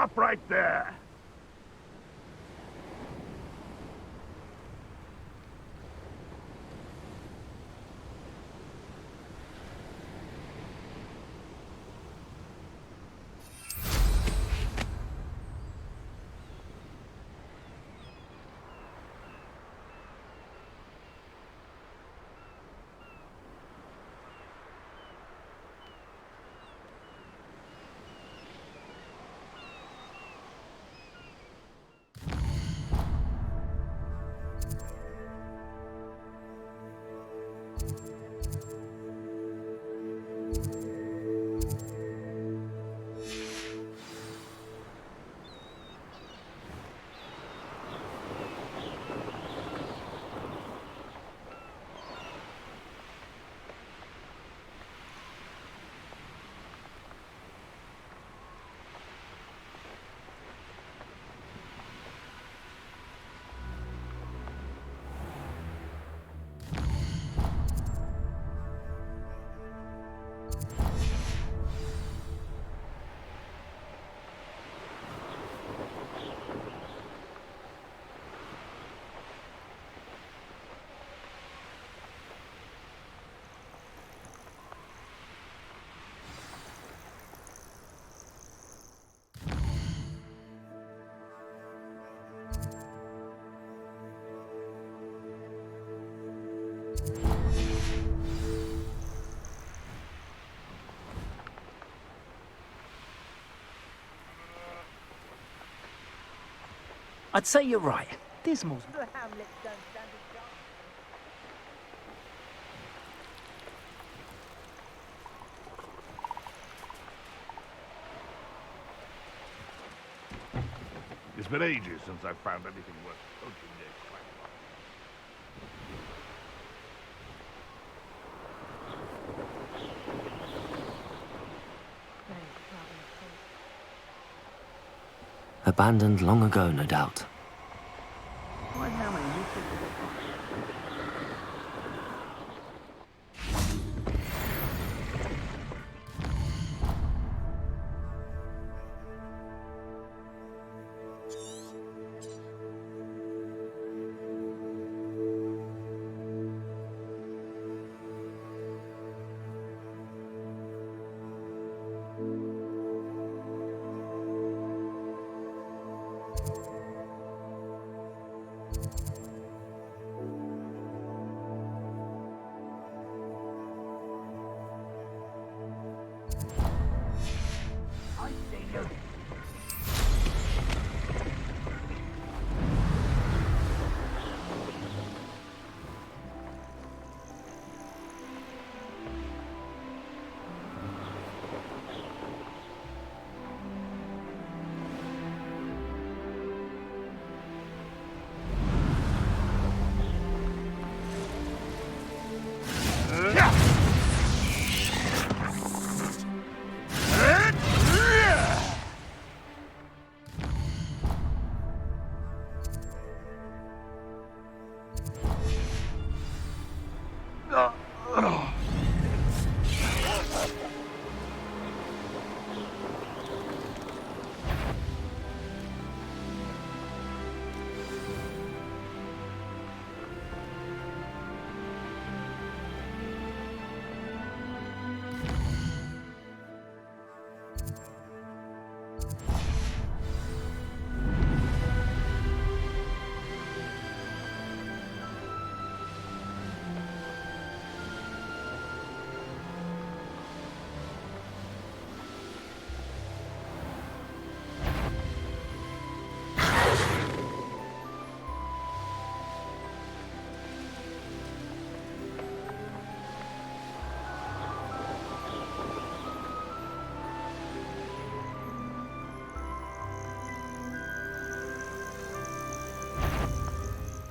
Stop right there! I'd say you're right. Dismal's... The hamlets don't stand a chance. It's been ages since I've found anything worth poking their crack. Abandoned long ago, no doubt. Why, how many you think?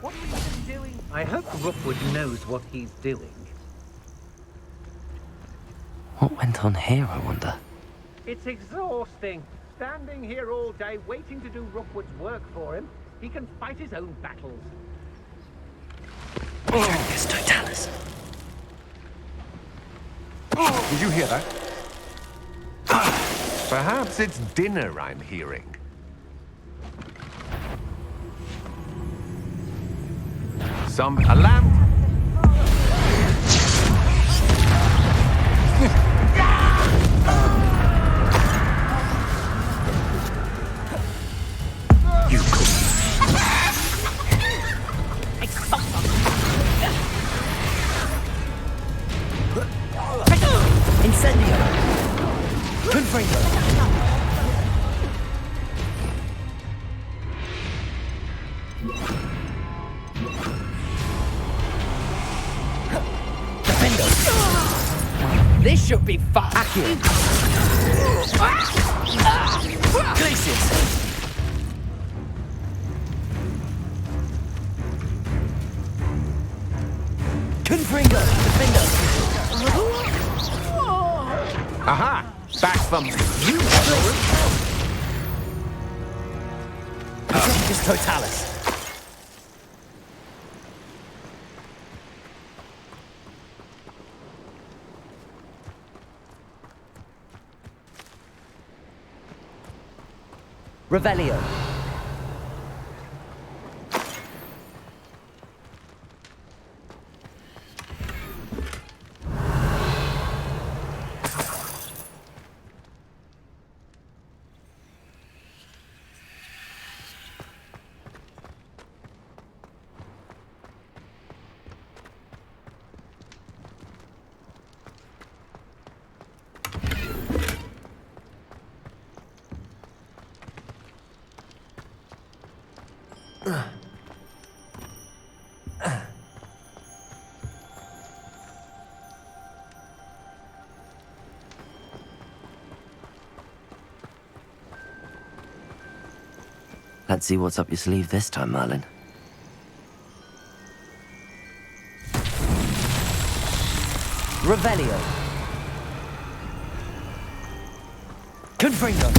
What are you doing? I hope Rookwood knows what he's doing. What went on here, I wonder? It's exhausting. Standing here all day waiting to do Rookwood's work for him. He can fight his own battles. It's Totalis. Did you hear that? Perhaps it's dinner I'm hearing. A lamp. You could. Incendio. Confringo. Defendo. This should be fun. Accio. Glacius. Confringo. Defendo. Aha! Back from you. Atrocus Totalis. Revelio. Let's see what's up your sleeve this time, Merlin. Revelio. Confringo.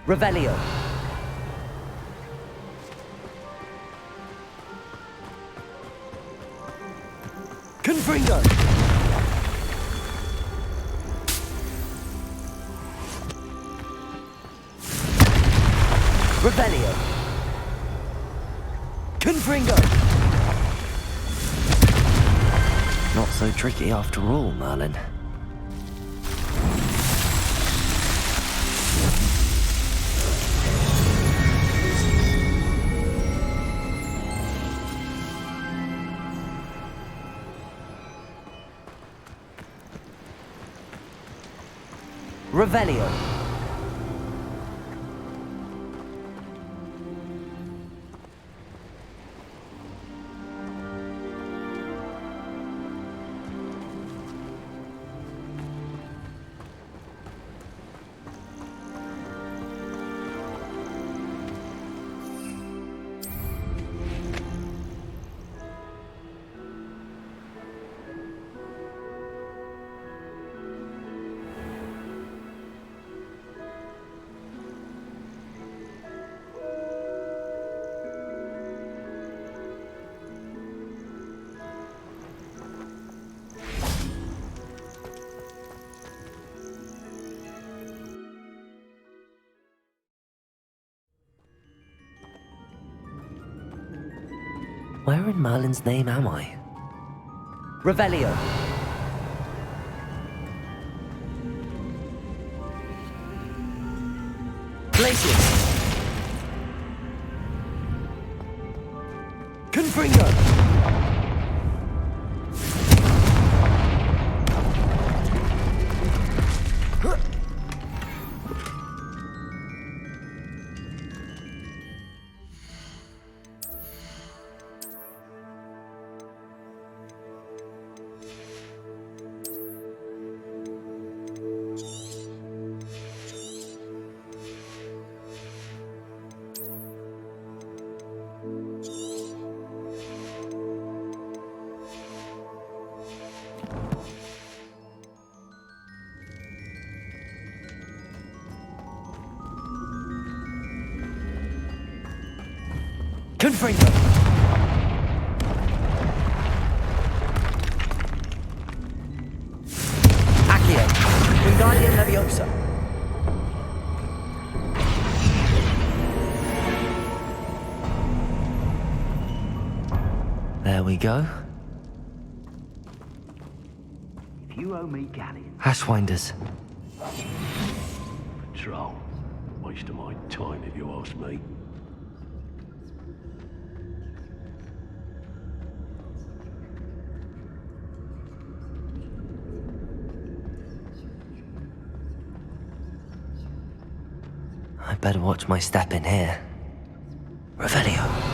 Revelio. Confringo. Revelio. Confringo. Not so tricky after all, Merlin. Revelio. Where in Merlin's name am I? Revelio. Glacius. Confringo. Confringo. Accio. Wingardium Leviosa. There we go. If you owe me galleons. Ashwinders. Patrol. Waste of my time if you ask me. I better watch my step in here. Revelio.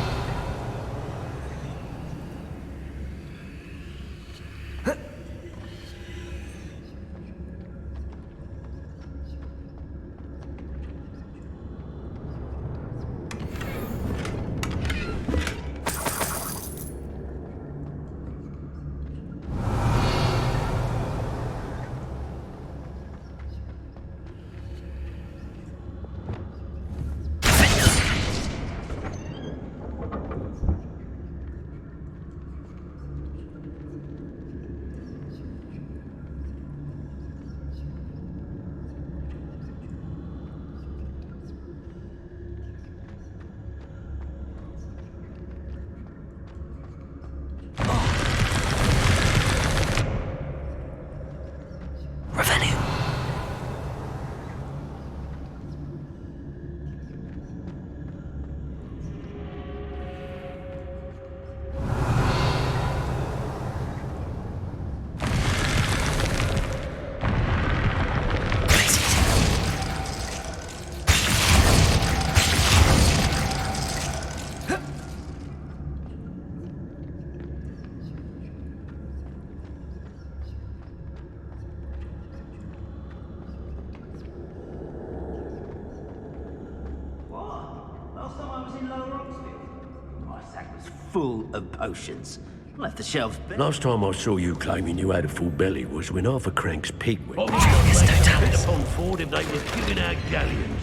Full of potions. Left the shelves bare. Last time I saw you claiming you had a full belly was when Arthur Crank's pig went. Oh, Depend upon Ford if they were giving out galleons.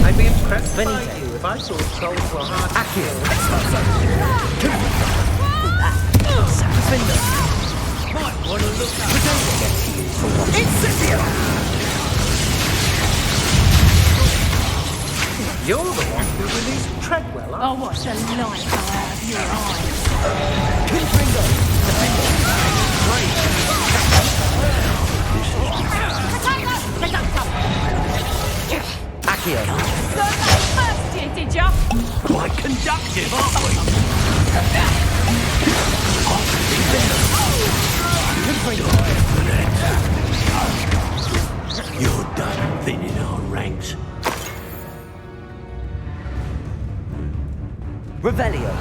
I'd be impressed by you if I saw souls were hard to kill. Might want to look at You're the one who released Treadwell, Oh, what a light go out of your eyes. Accio. Learned that first year, did ya? quite conductive, aren't we? You're done thinning our ranks. Revelio.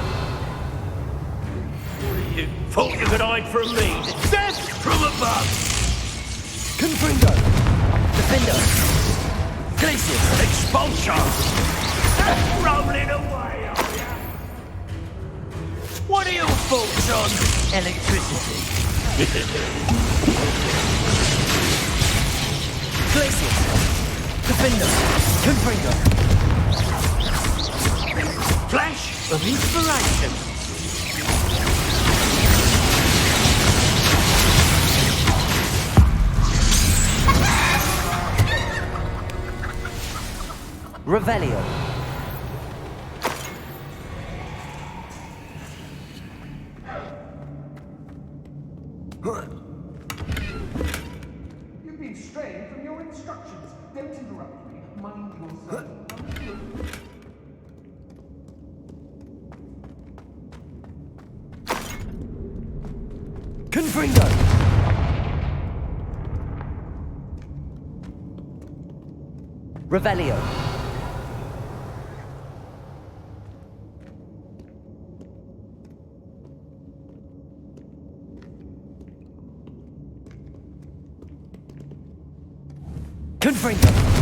You thought you could hide from me? Death from above! Confringo. Defender. Glacius. Expulsion! Rolling away, are ya? What are your thoughts on electricity? Glacius. Defender. Confringo. Flash of inspiration. Revelio. You've been straying from your instructions. Don't interrupt me. Mind yourself. Confringo. Revelio. Confringo.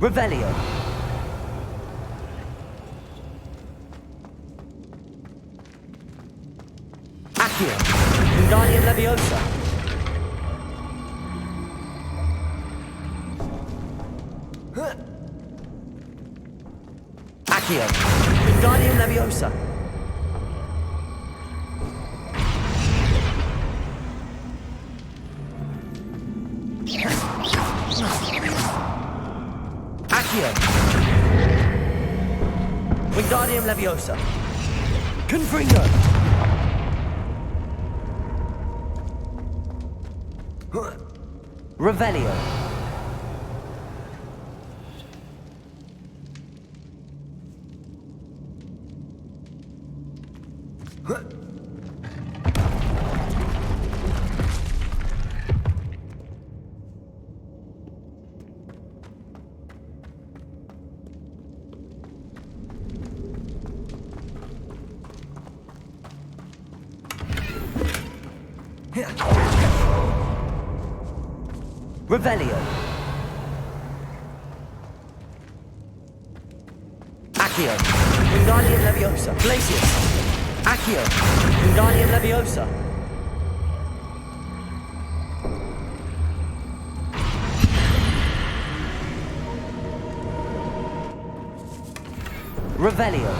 Revelio. Accio. Wingardium Leviosa. Accio. Wingardium Leviosa. Accio. Wingardium Leviosa. Confringo. Revelio. Revelio. Accio. Wingardium Leviosa. Glacius. Accio. Wingardium Leviosa. Revelio.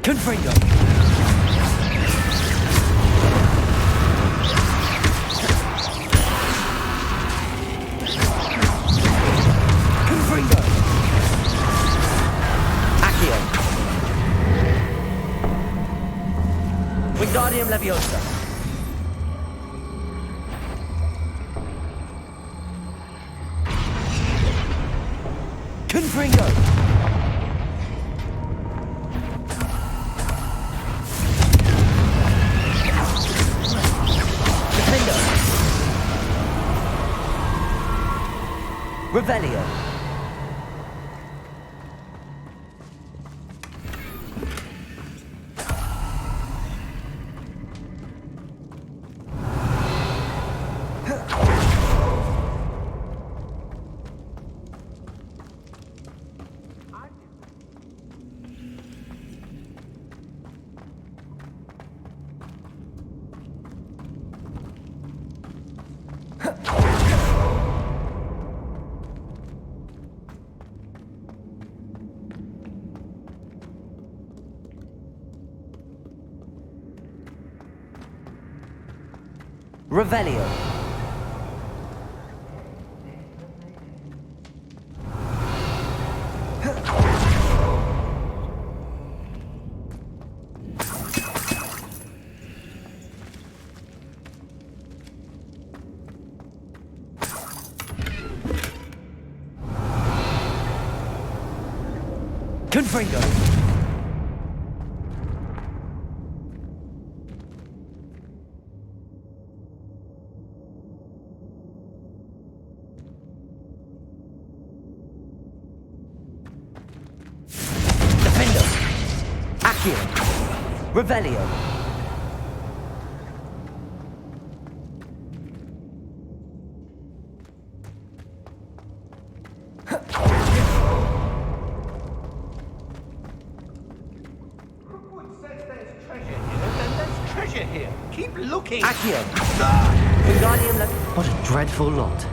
Confringo. Confringo. Accio. Wingardium Leviosa. Confringo. Revelio. Revelio. Confringo. Revelio. Rookwood says there's treasure here, then there's treasure here. Keep looking. Accio. Wingardium Leviosa. What a dreadful lot.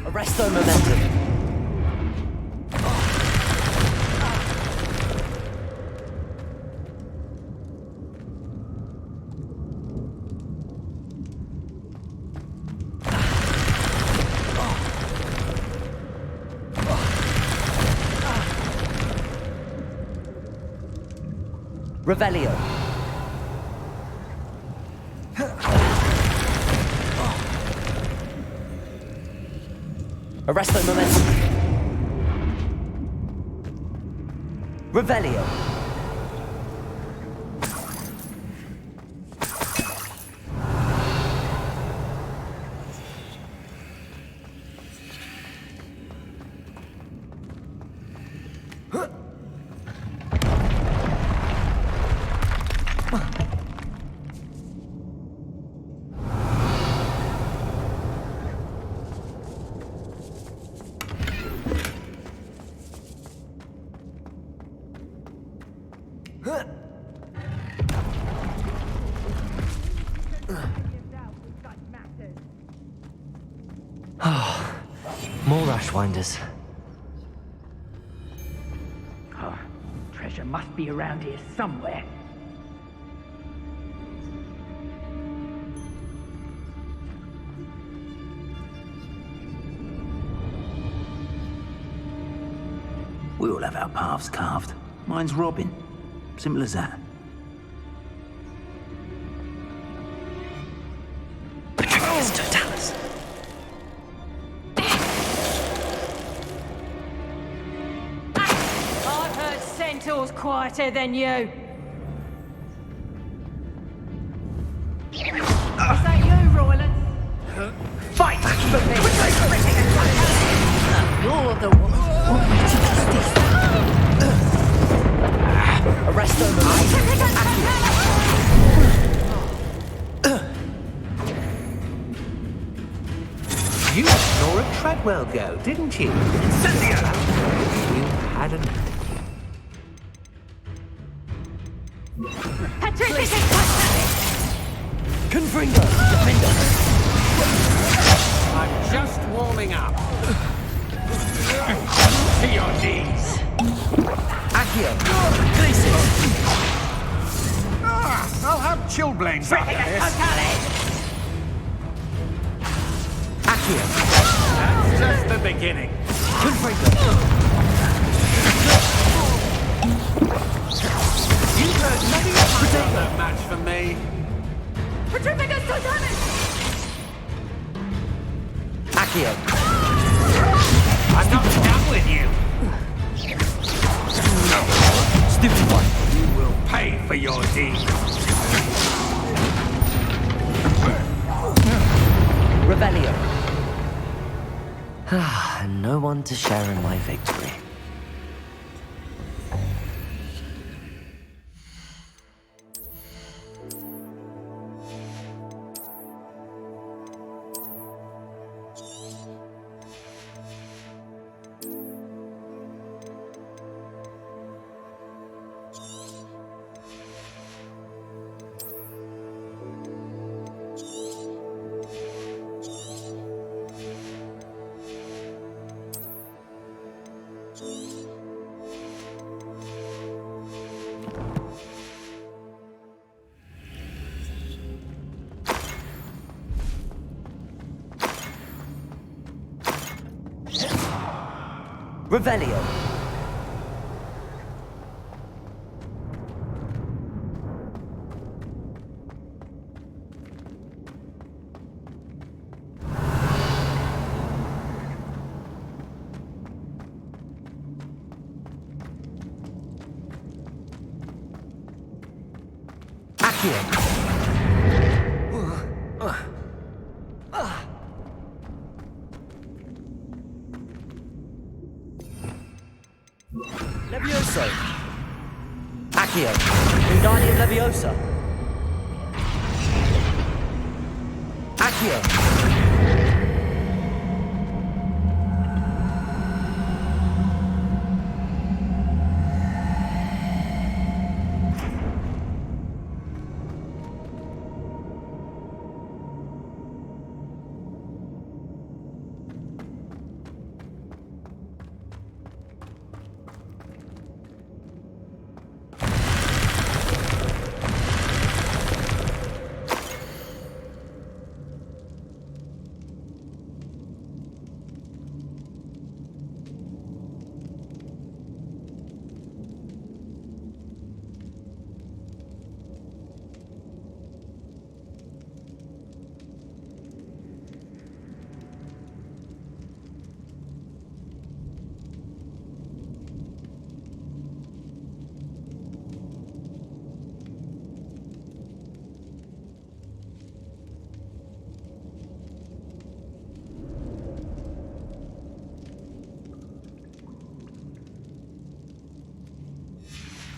Arresto momentum. Revelio. Arresto momentum. Revelio. More Ashwinders. Oh, treasure must be around here somewhere. We all have our paths carved. Mine's Robin. Simple as that. Patricius Totalis. I've heard centaurs quieter than you. Is that you, Royland? Fight for me! You're the one. Arresto momentum. You saw a Treadwell go, didn't you? Incendio! You hadn't. Confringo. Defender. I'm just warming up. To your knees. Accio. Glacis. I'll have chilblains after this. Accio. That's just the beginning. Confringo. You've heard nothing of no match for me. Accio. I'm not done with you. Stupid one. You will pay for your deeds. Revelio. And no one to share in my victory. Revelio. Accio. Levioso. Accio. Wingardium Leviosa. Accio.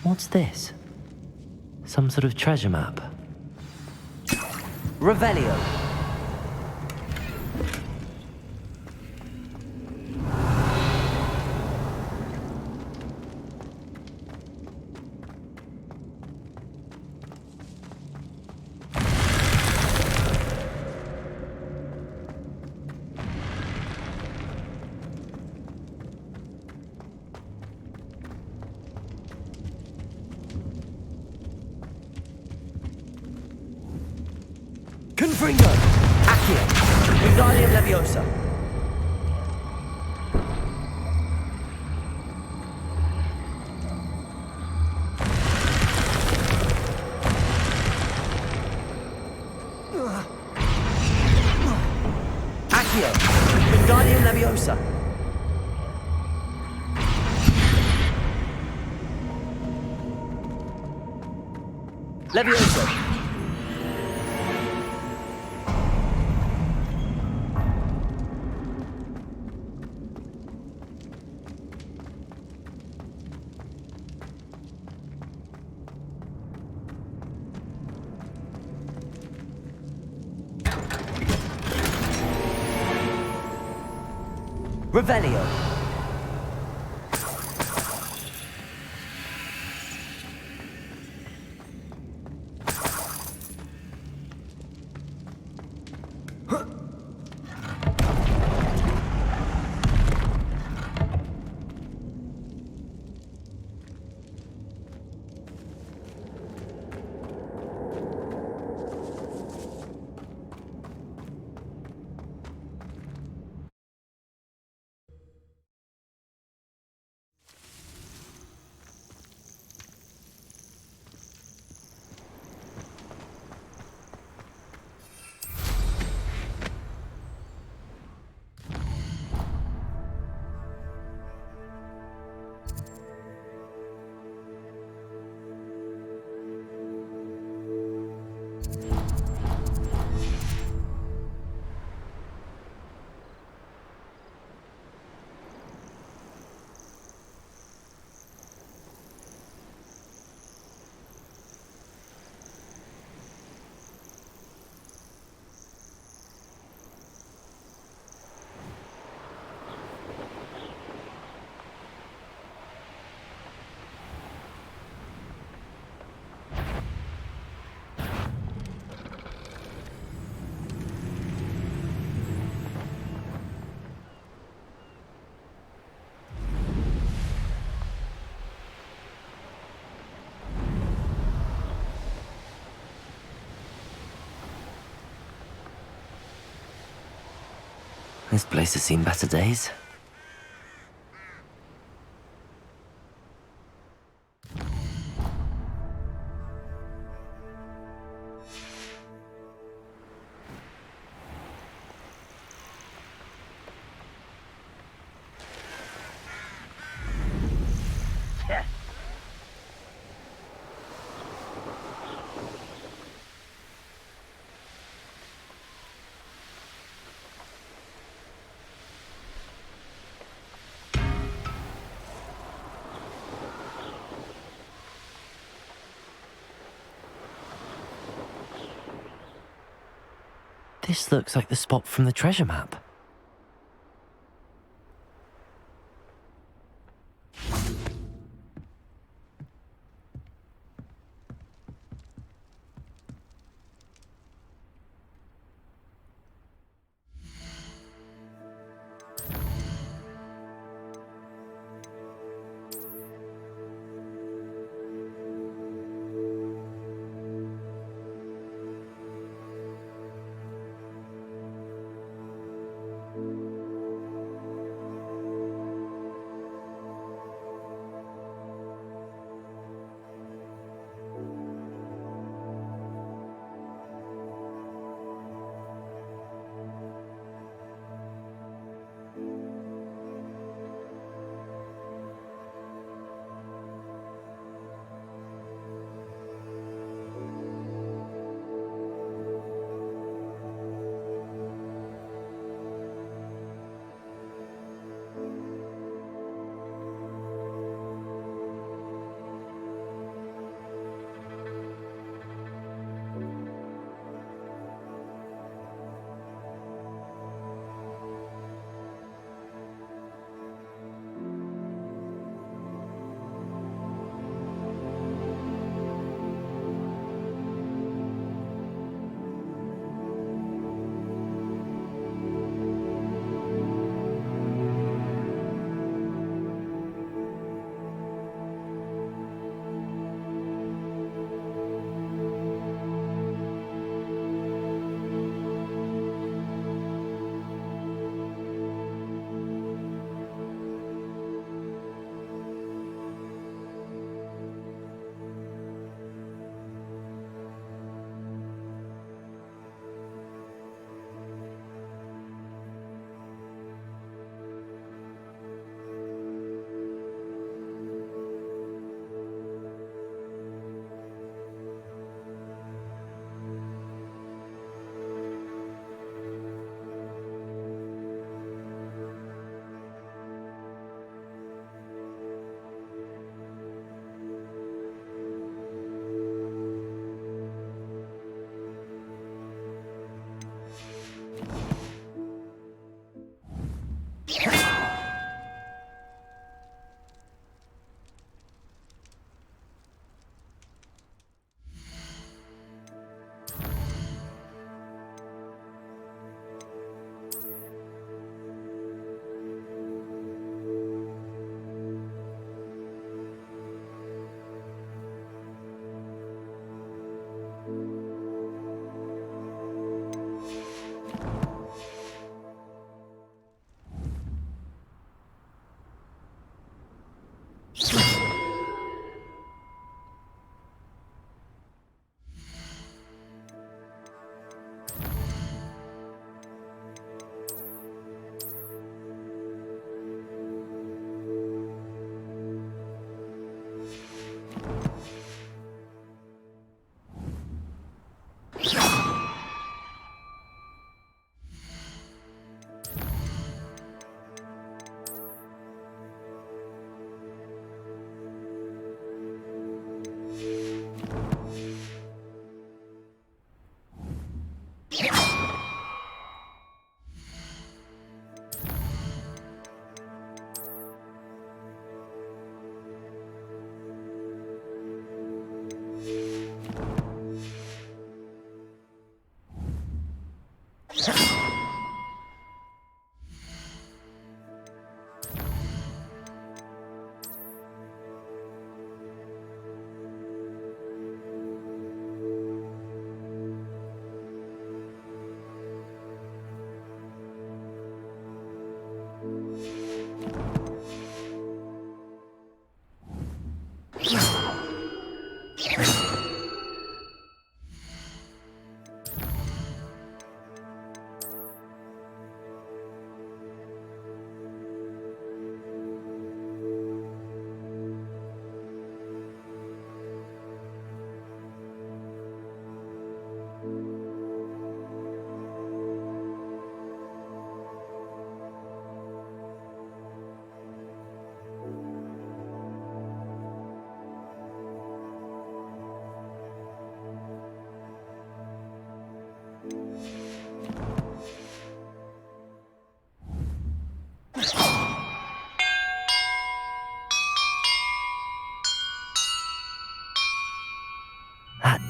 What's this? Some sort of treasure map. Revelio. Confringo! Accio! Wingardium Leviosa! Accio! Wingardium Leviosa! Leviosa! Revelio. This place has seen better days. This looks like the spot from the treasure map.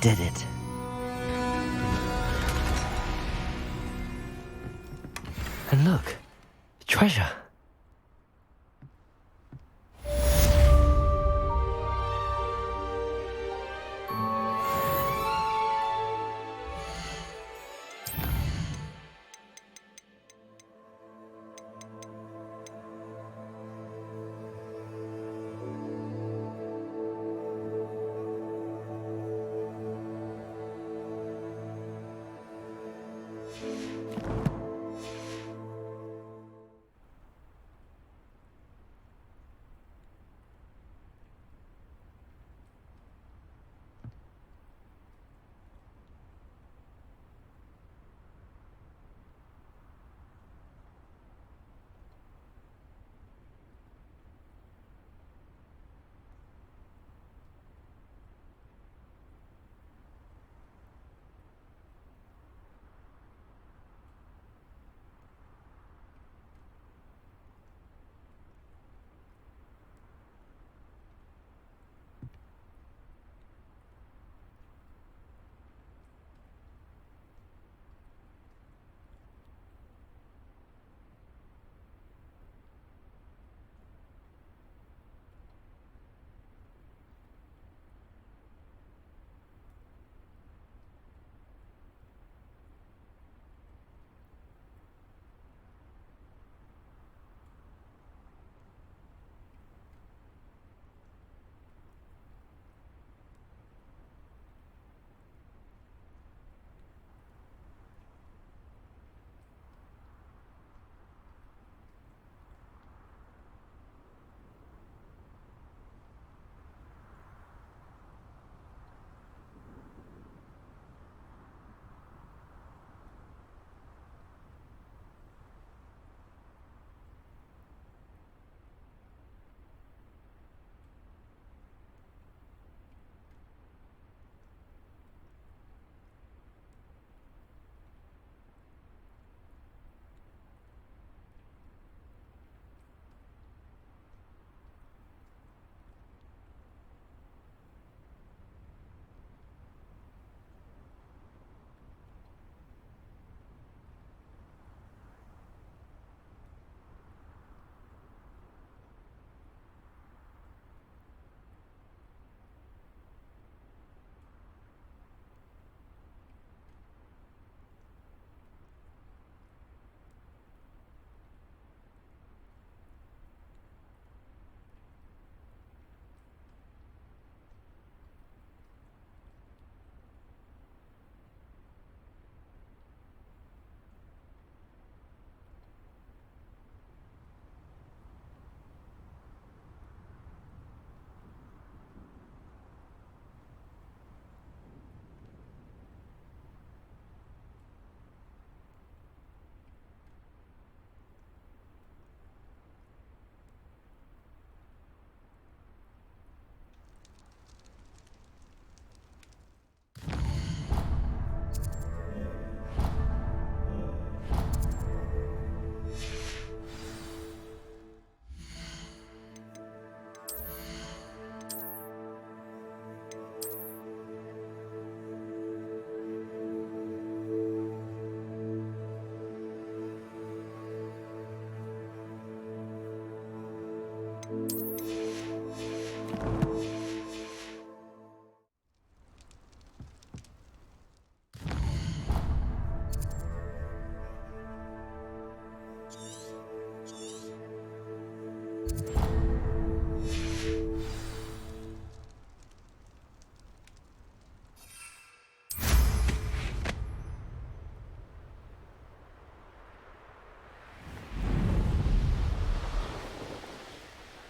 did it. And look, treasure.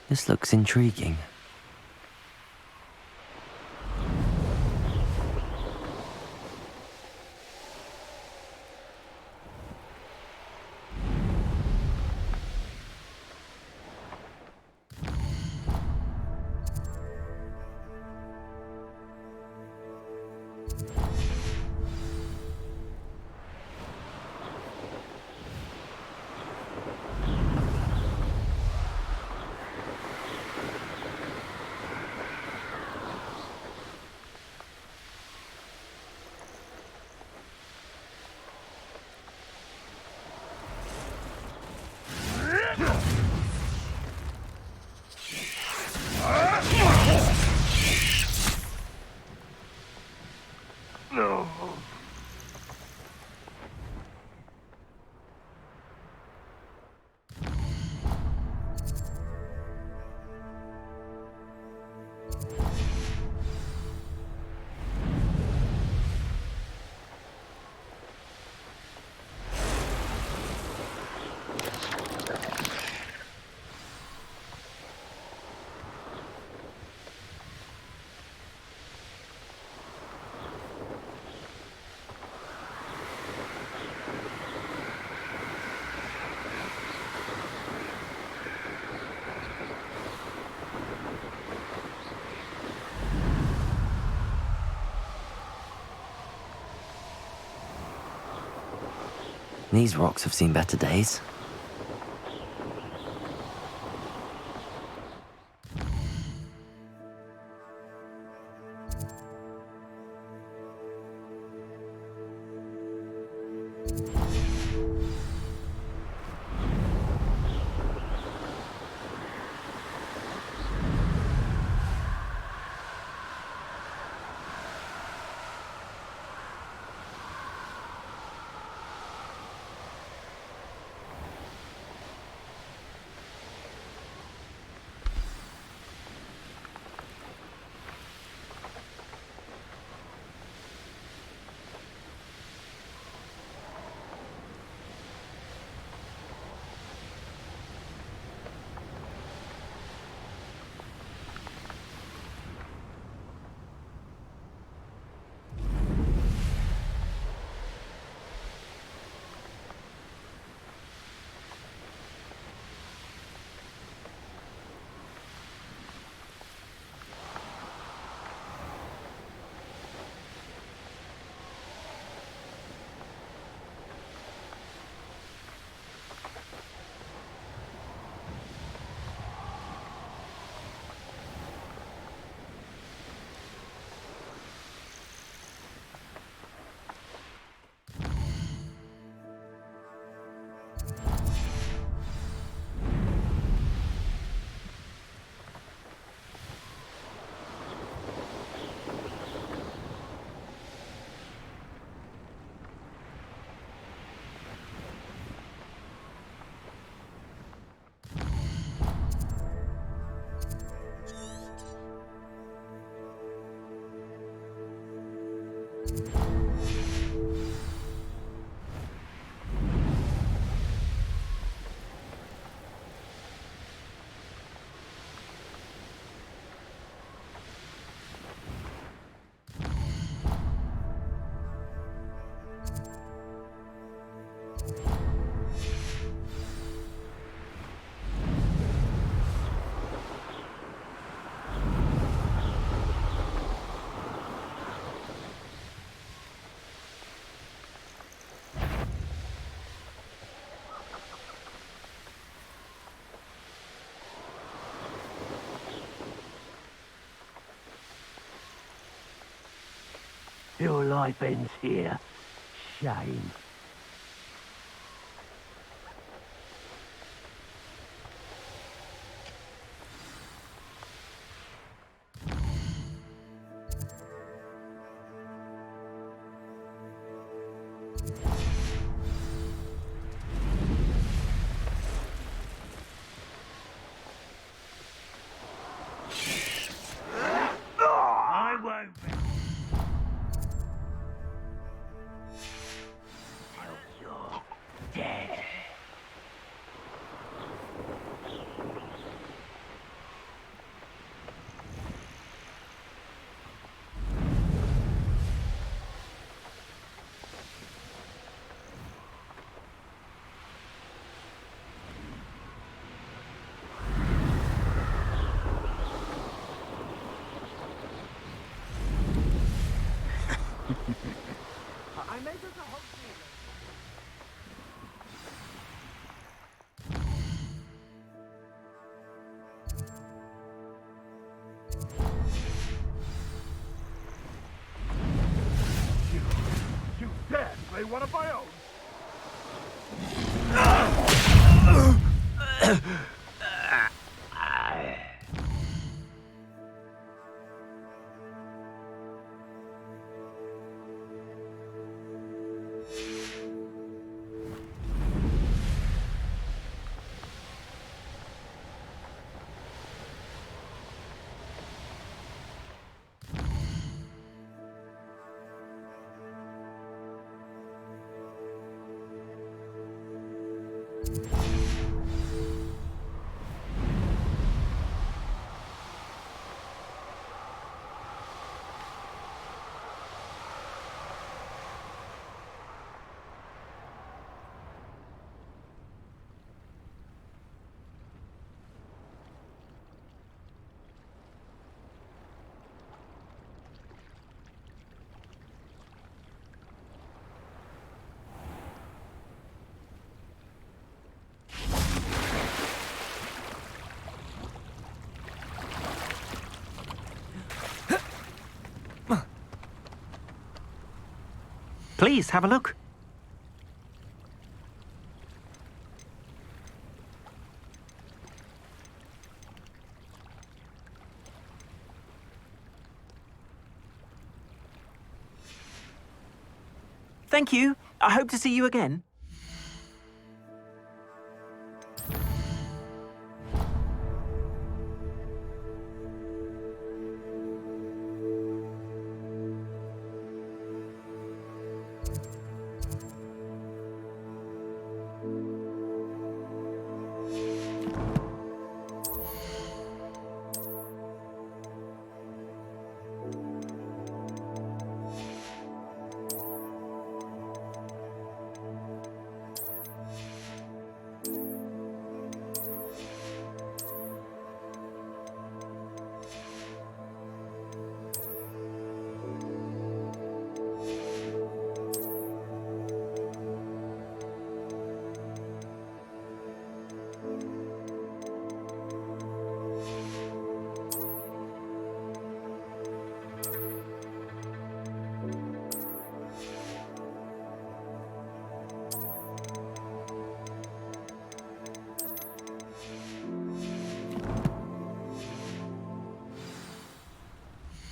This looks intriguing. These rocks have seen better days. Your life ends here. Shame. I won't. You're dead. I made us a Hogwarts. You dare play one of my own? Please have a look. Thank you. I hope to see you again.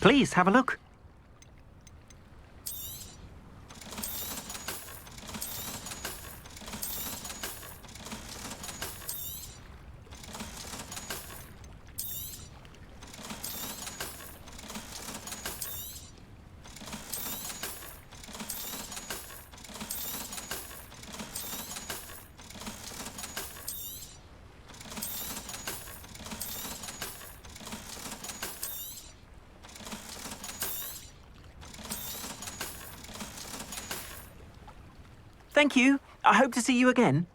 Please have a look. Thank you. I hope to see you again.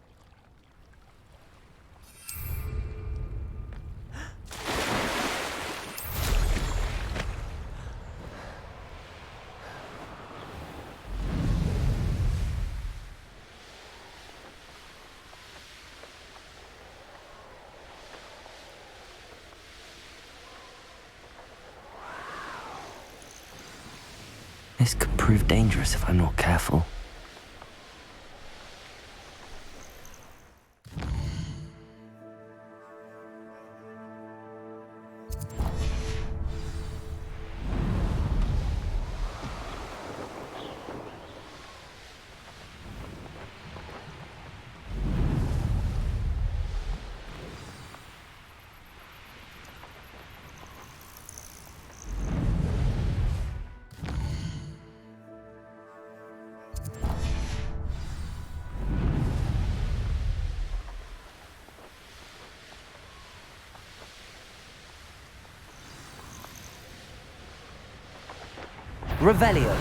This could prove dangerous if I'm not careful. Revelio.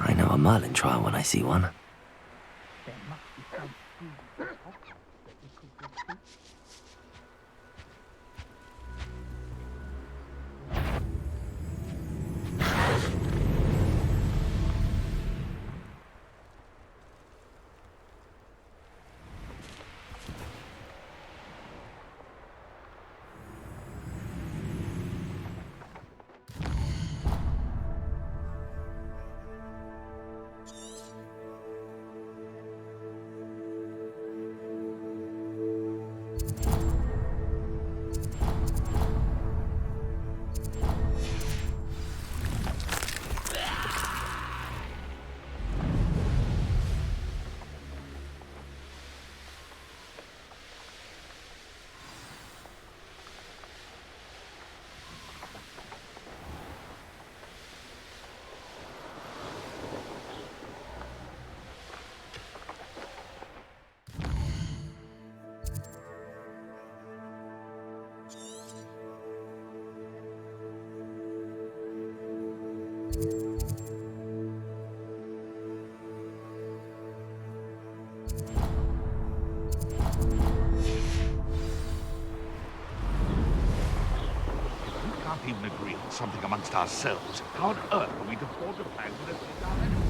I know a Merlin trial when I see one. We can't even agree on something amongst ourselves. How on earth are we to forge a plan to defeat our enemies?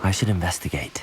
I should investigate.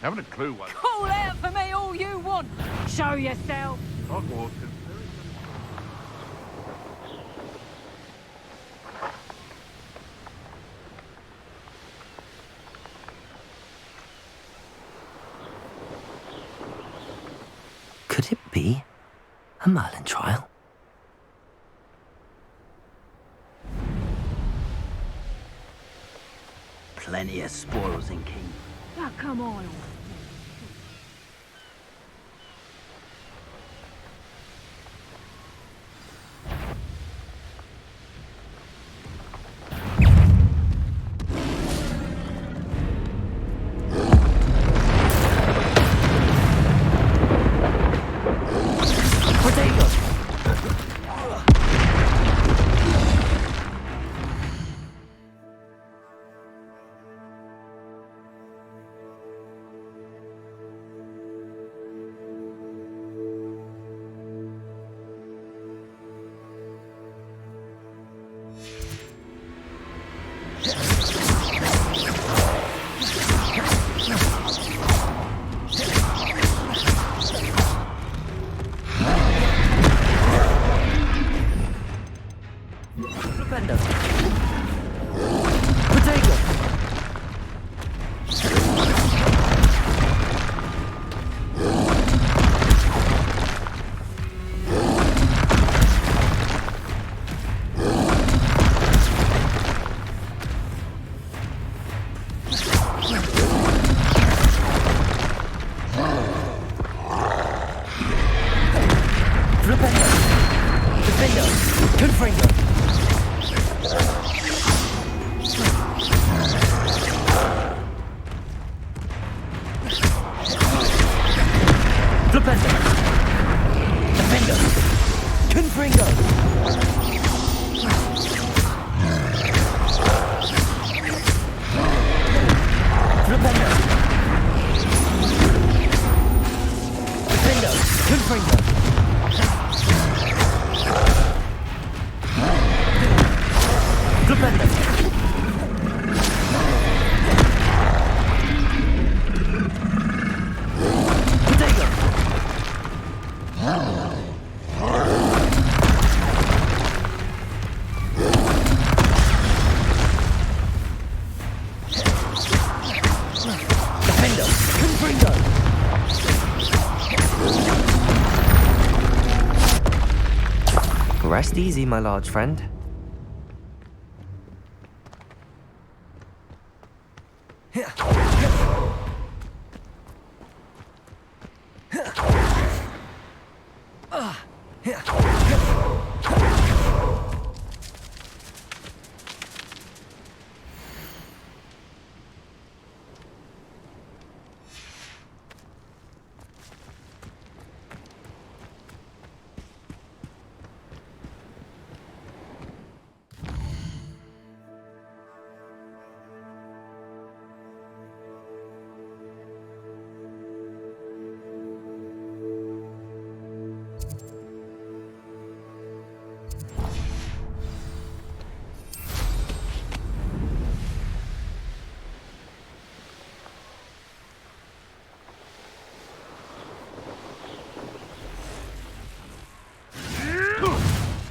Haven't a clue what Call out for me all you want. Show yourself. Hogwarts is. Could it be a Merlin trial? Plenty of spoils in King. Oh, come on. Rest easy, my large friend.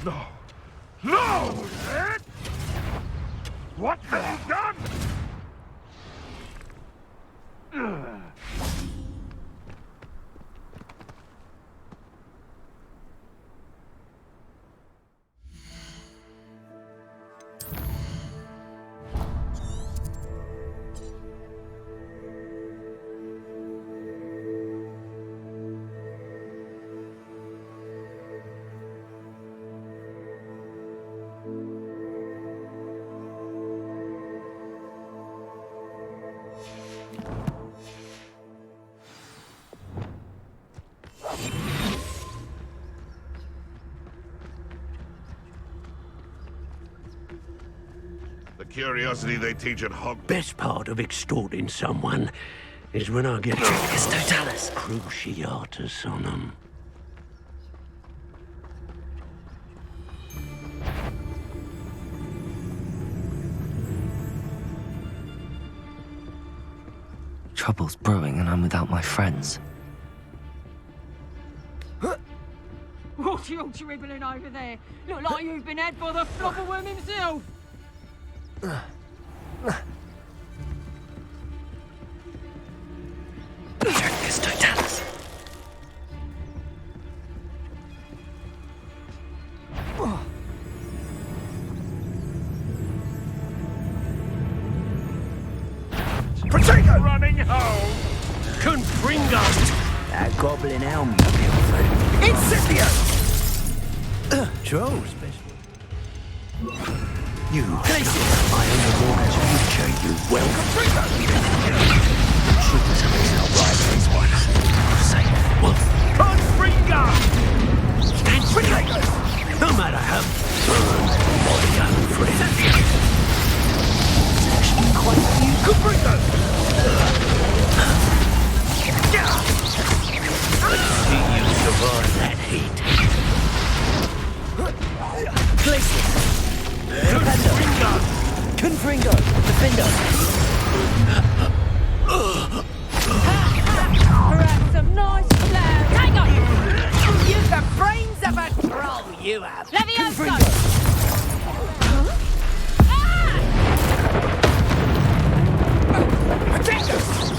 No! No! What have you done? The curiosity they teach at Hogwarts. Best part of extorting someone is when I get Cruciatus on them. Trouble's brewing and I'm without my friends. What are you dribbling over there? Look like you've been had by the flopperworm himself. Protego! Running home! Confringo! That goblin helm. Incendio! Trolls, special. You glacier! I am the Morgan's future, you well. Confringo! Shouldn't tell me how right this one. Say, what? Confringo! And Protego! No matter how burned my young friend. It's actually quite you. Confringo! Let's see you survive that heat. Glacier! Confringo! have. Levioso!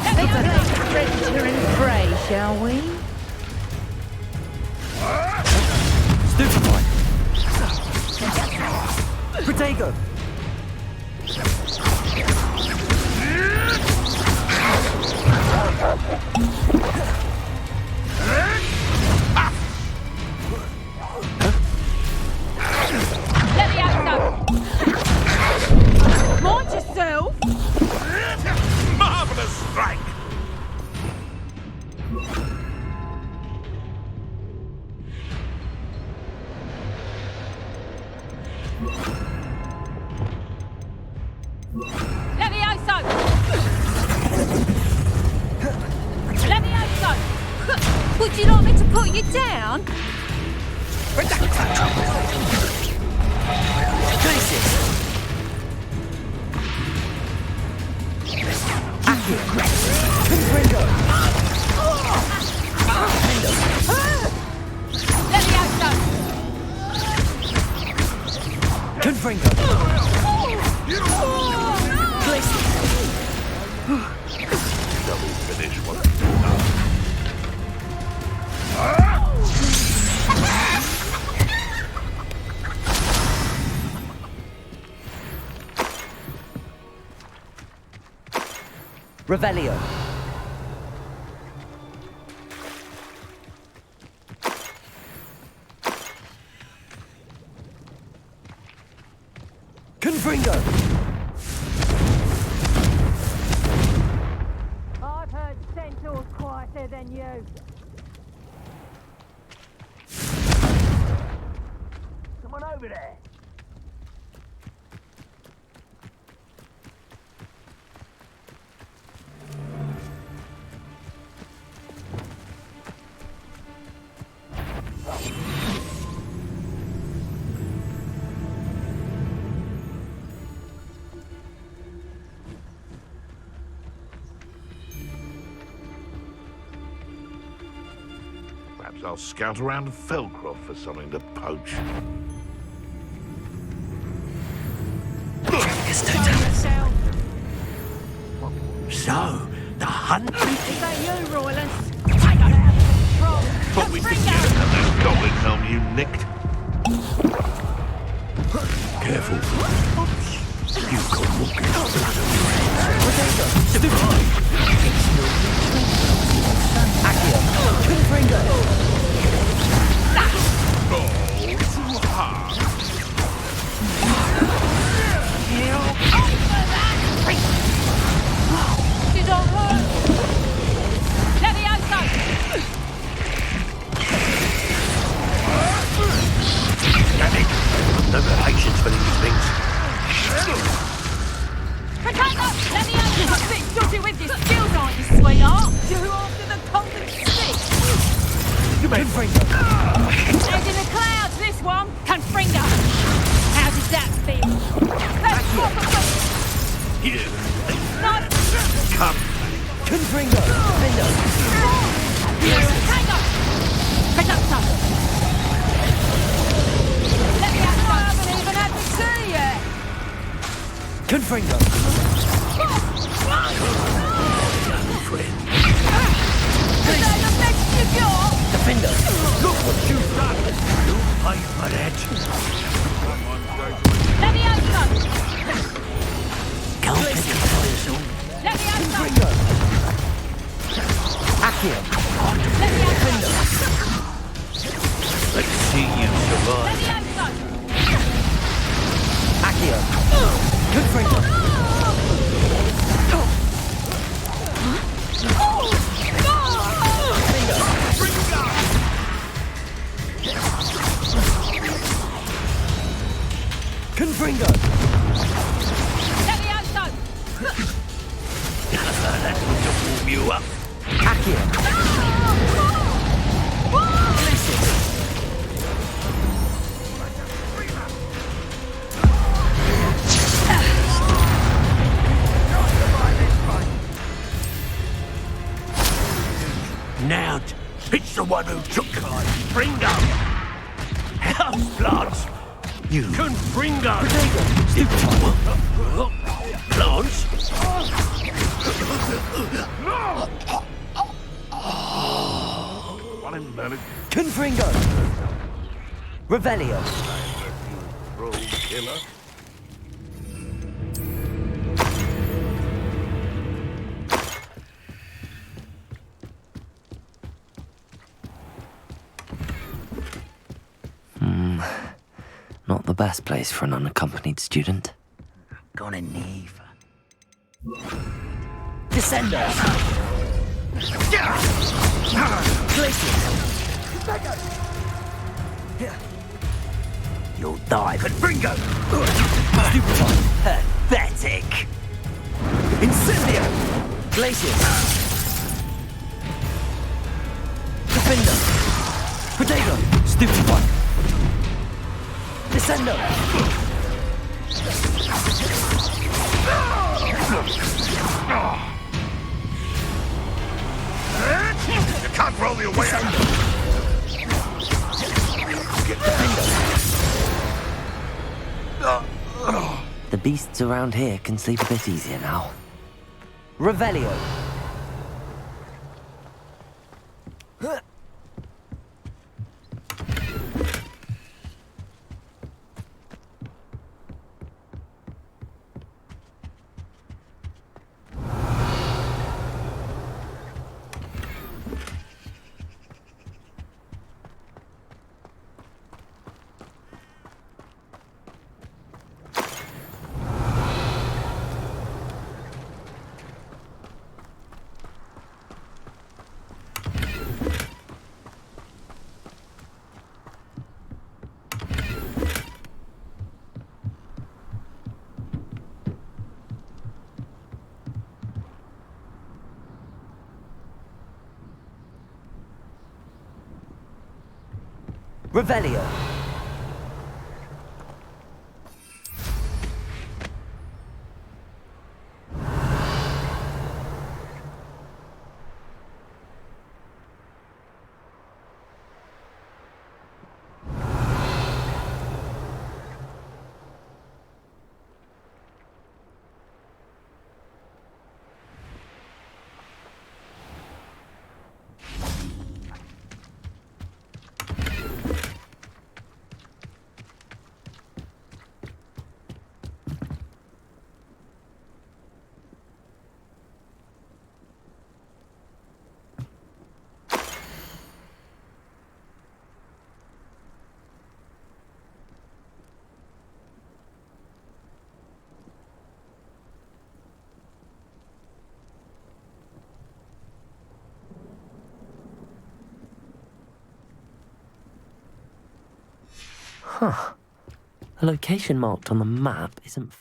Let's play predator and prey, shall we? Stupefy! Protego! Levioso! Mind yourself! Marvelous strike! Levioso! Levioso! Would you like me to put you down? Levioso! Confringo! Shall we finish what we've done? Revelio! Confringo! I've heard centaurs quieter than you. Someone over there. Perhaps I'll scout around Felcroft for something to poach. So, the hunt Is that you, Royalist? I got out of control. But we could get at that goblin helm you nicked. Careful. You've got walking blood on your hands. Accio! Confringo! Oh, too hard. You don't hurt. Levioso! Damn it. No patience for these things. Potato! Levioso! A bit dodgy with your skills, aren't you, sweetheart? You after the golden stick? Confringo! Head in the clouds, this one. Confringo! How does that feel? Let's swap a look. Here. No! Come. Confringo! Findo! Potato! Potato! Levioso! I haven't even had to see yet. Confringo! Friend. Is that the best you got? Defendo! Look what you've done. You pay for that. Levioso! Can't pick a fire on. Levioso! Confringo! Accio! Levioso! Let's see you survive. Levioso! Accio! Confringo! Confringo! Levioso! That would just warm you up. Accio! Now, it's the one who took Fringo. House plants! You. Confringo! Stupid! Plants? Well, in Merlin. Confringo! Revelio! Troll killer. Not the best place for an unaccompanied student. Gonna need. Descender! You'll die. Confringo! Pathetic. Incendio! Glacius! Defender! Protego! Stupefy! Descendo! You can't roll your way out. The beasts around here can sleep a bit easier now. Revelio! Revelio! Huh. A location marked on the map isn't...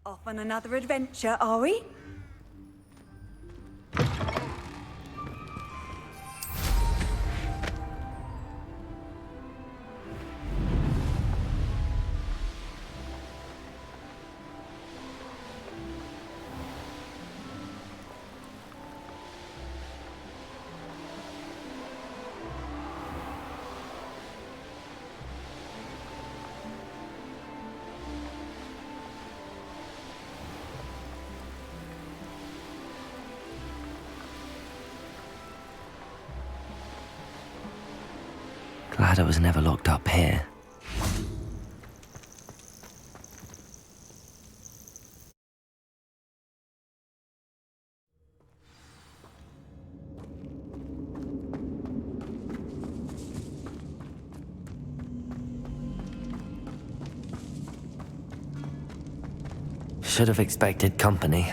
Off on another adventure, are we? glad I was never locked up here. Should have expected company.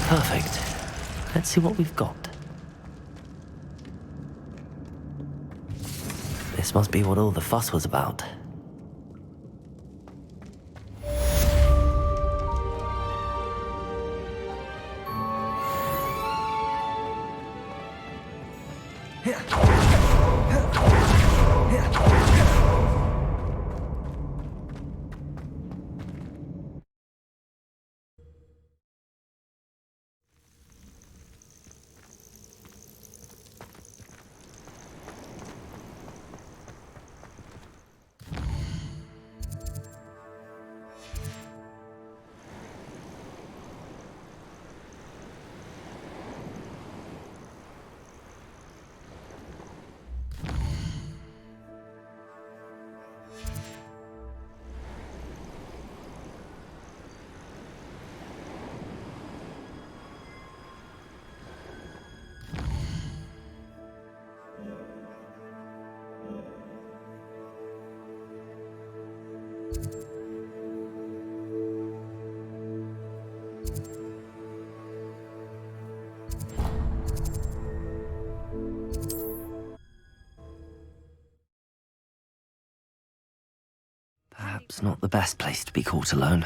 Perfect. Let's see what we've got. This must be what all the fuss was about. Europe's not the best place to be caught alone.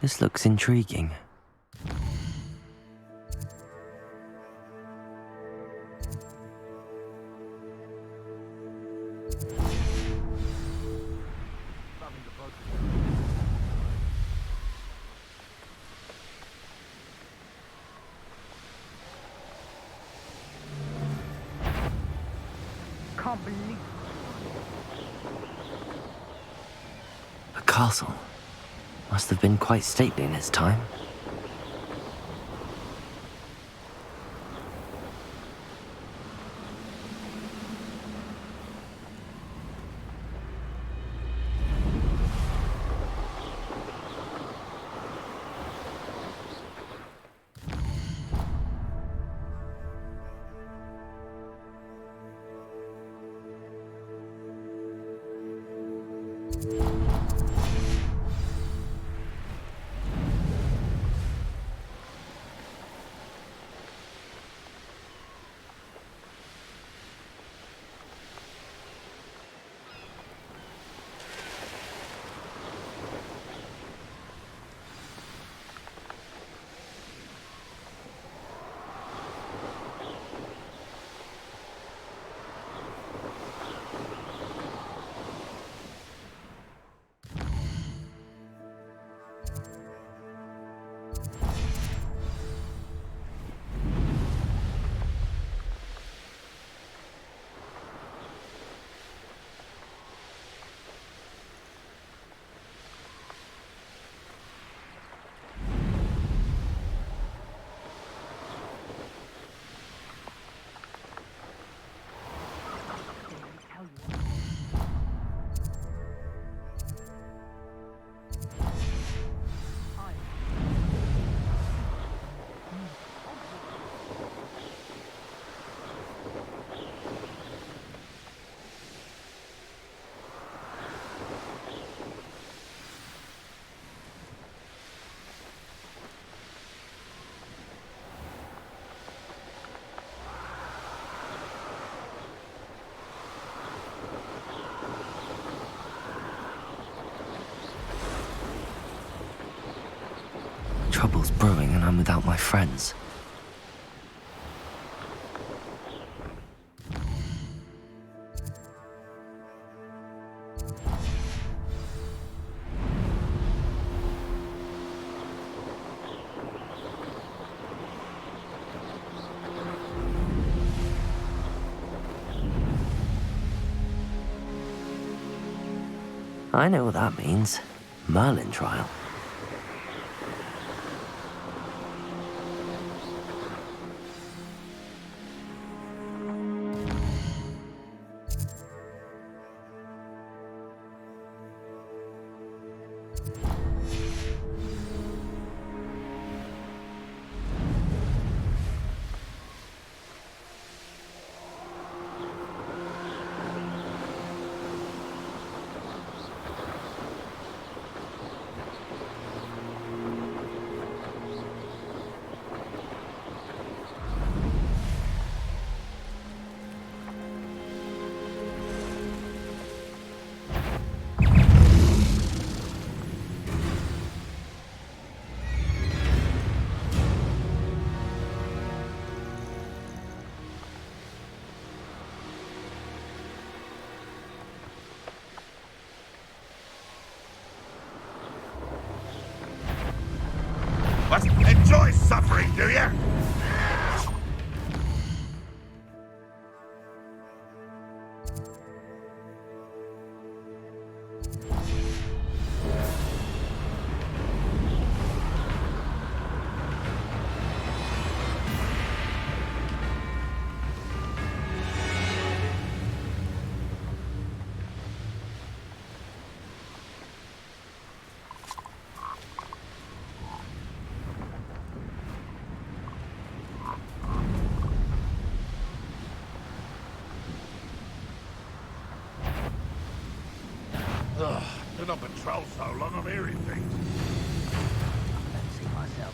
This looks intriguing. Can't believe A castle. Must have been quite stately in its time. Trouble's brewing and I'm without my friends. I know what that means. Merlin trial. What? Enjoy suffering, do you? Been on patrol so long, I'm hearing things. I don't see myself.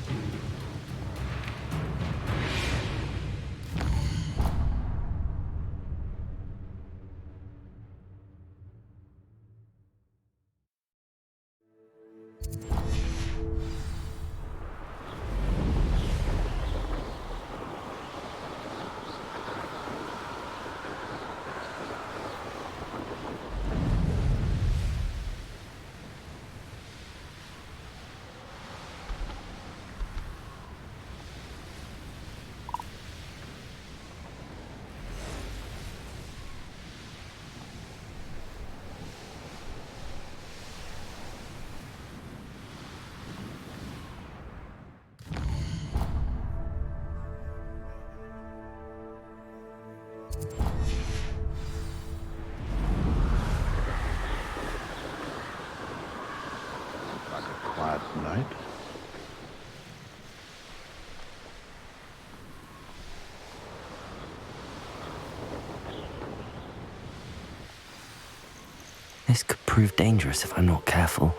Like a quiet night. This could prove dangerous if I'm not careful.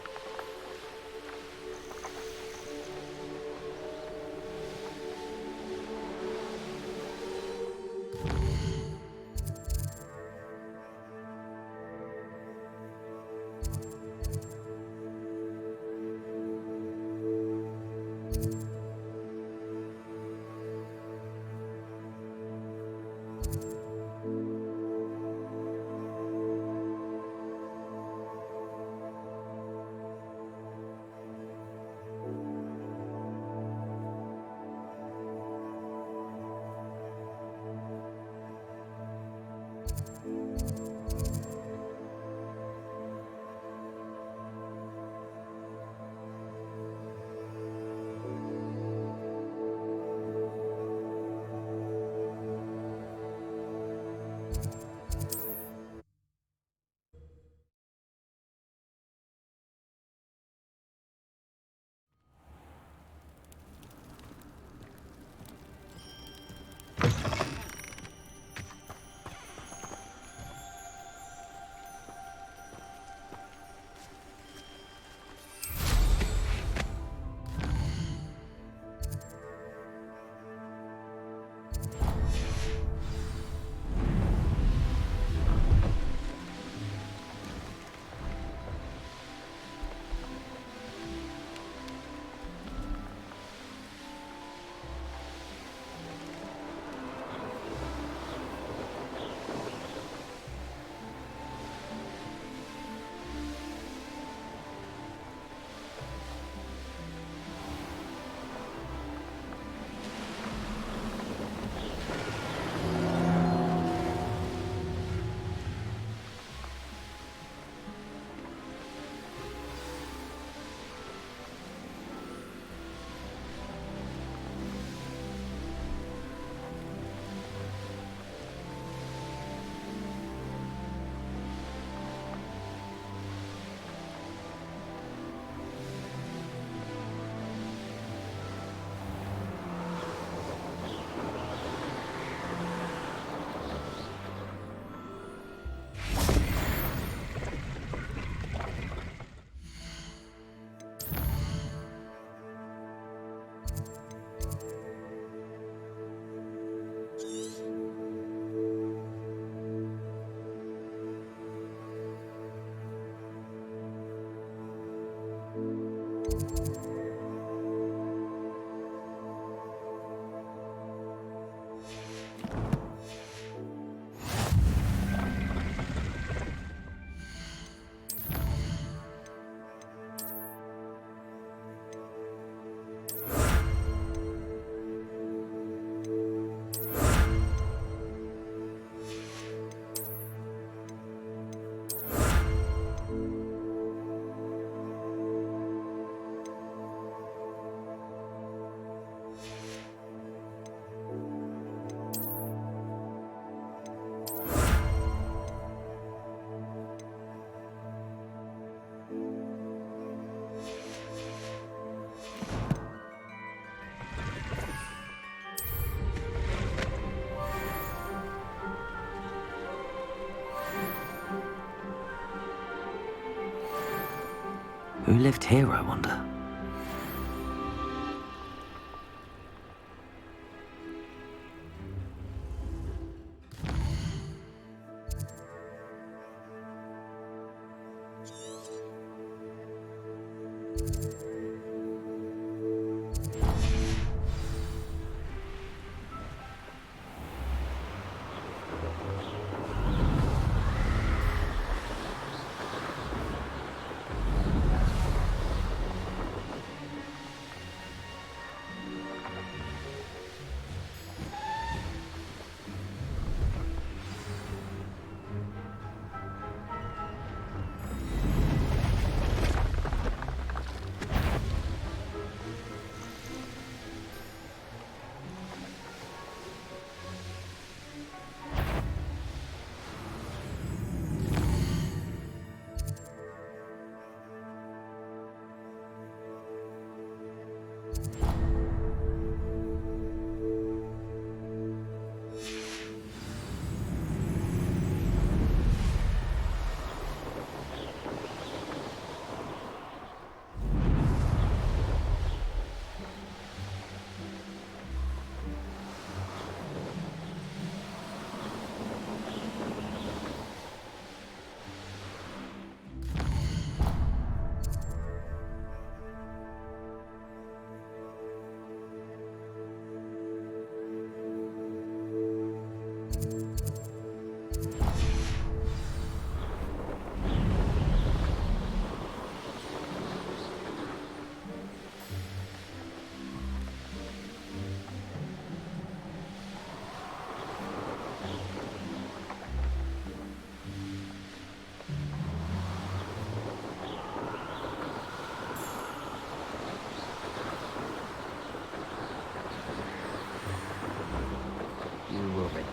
Who lived here, I wonder?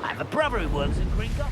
I have a brother who works in Gringotts.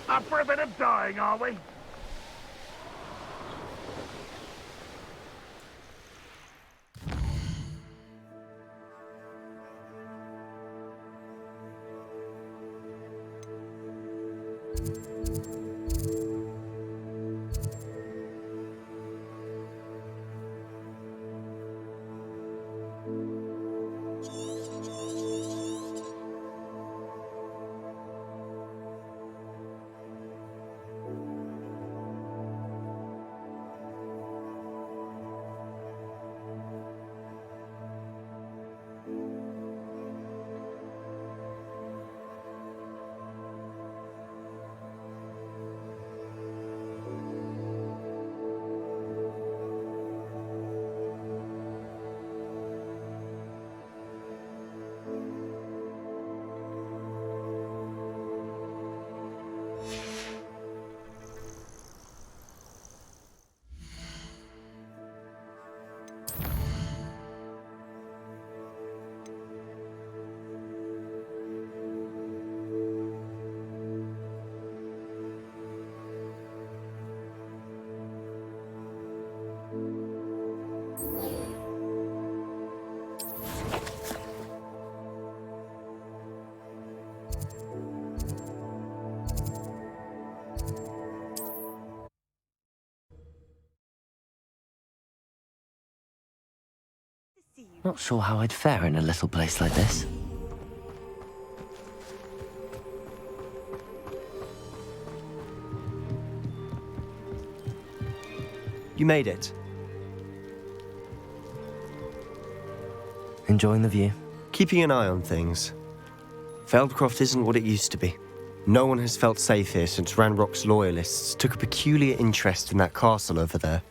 Up for a bit of dying, are we? Not sure how I'd fare in a little place like this. You made it. Enjoying the view? Keeping an eye on things. Feldcroft isn't what it used to be. No one has felt safe here since Ranrock's loyalists took a peculiar interest in that castle over there.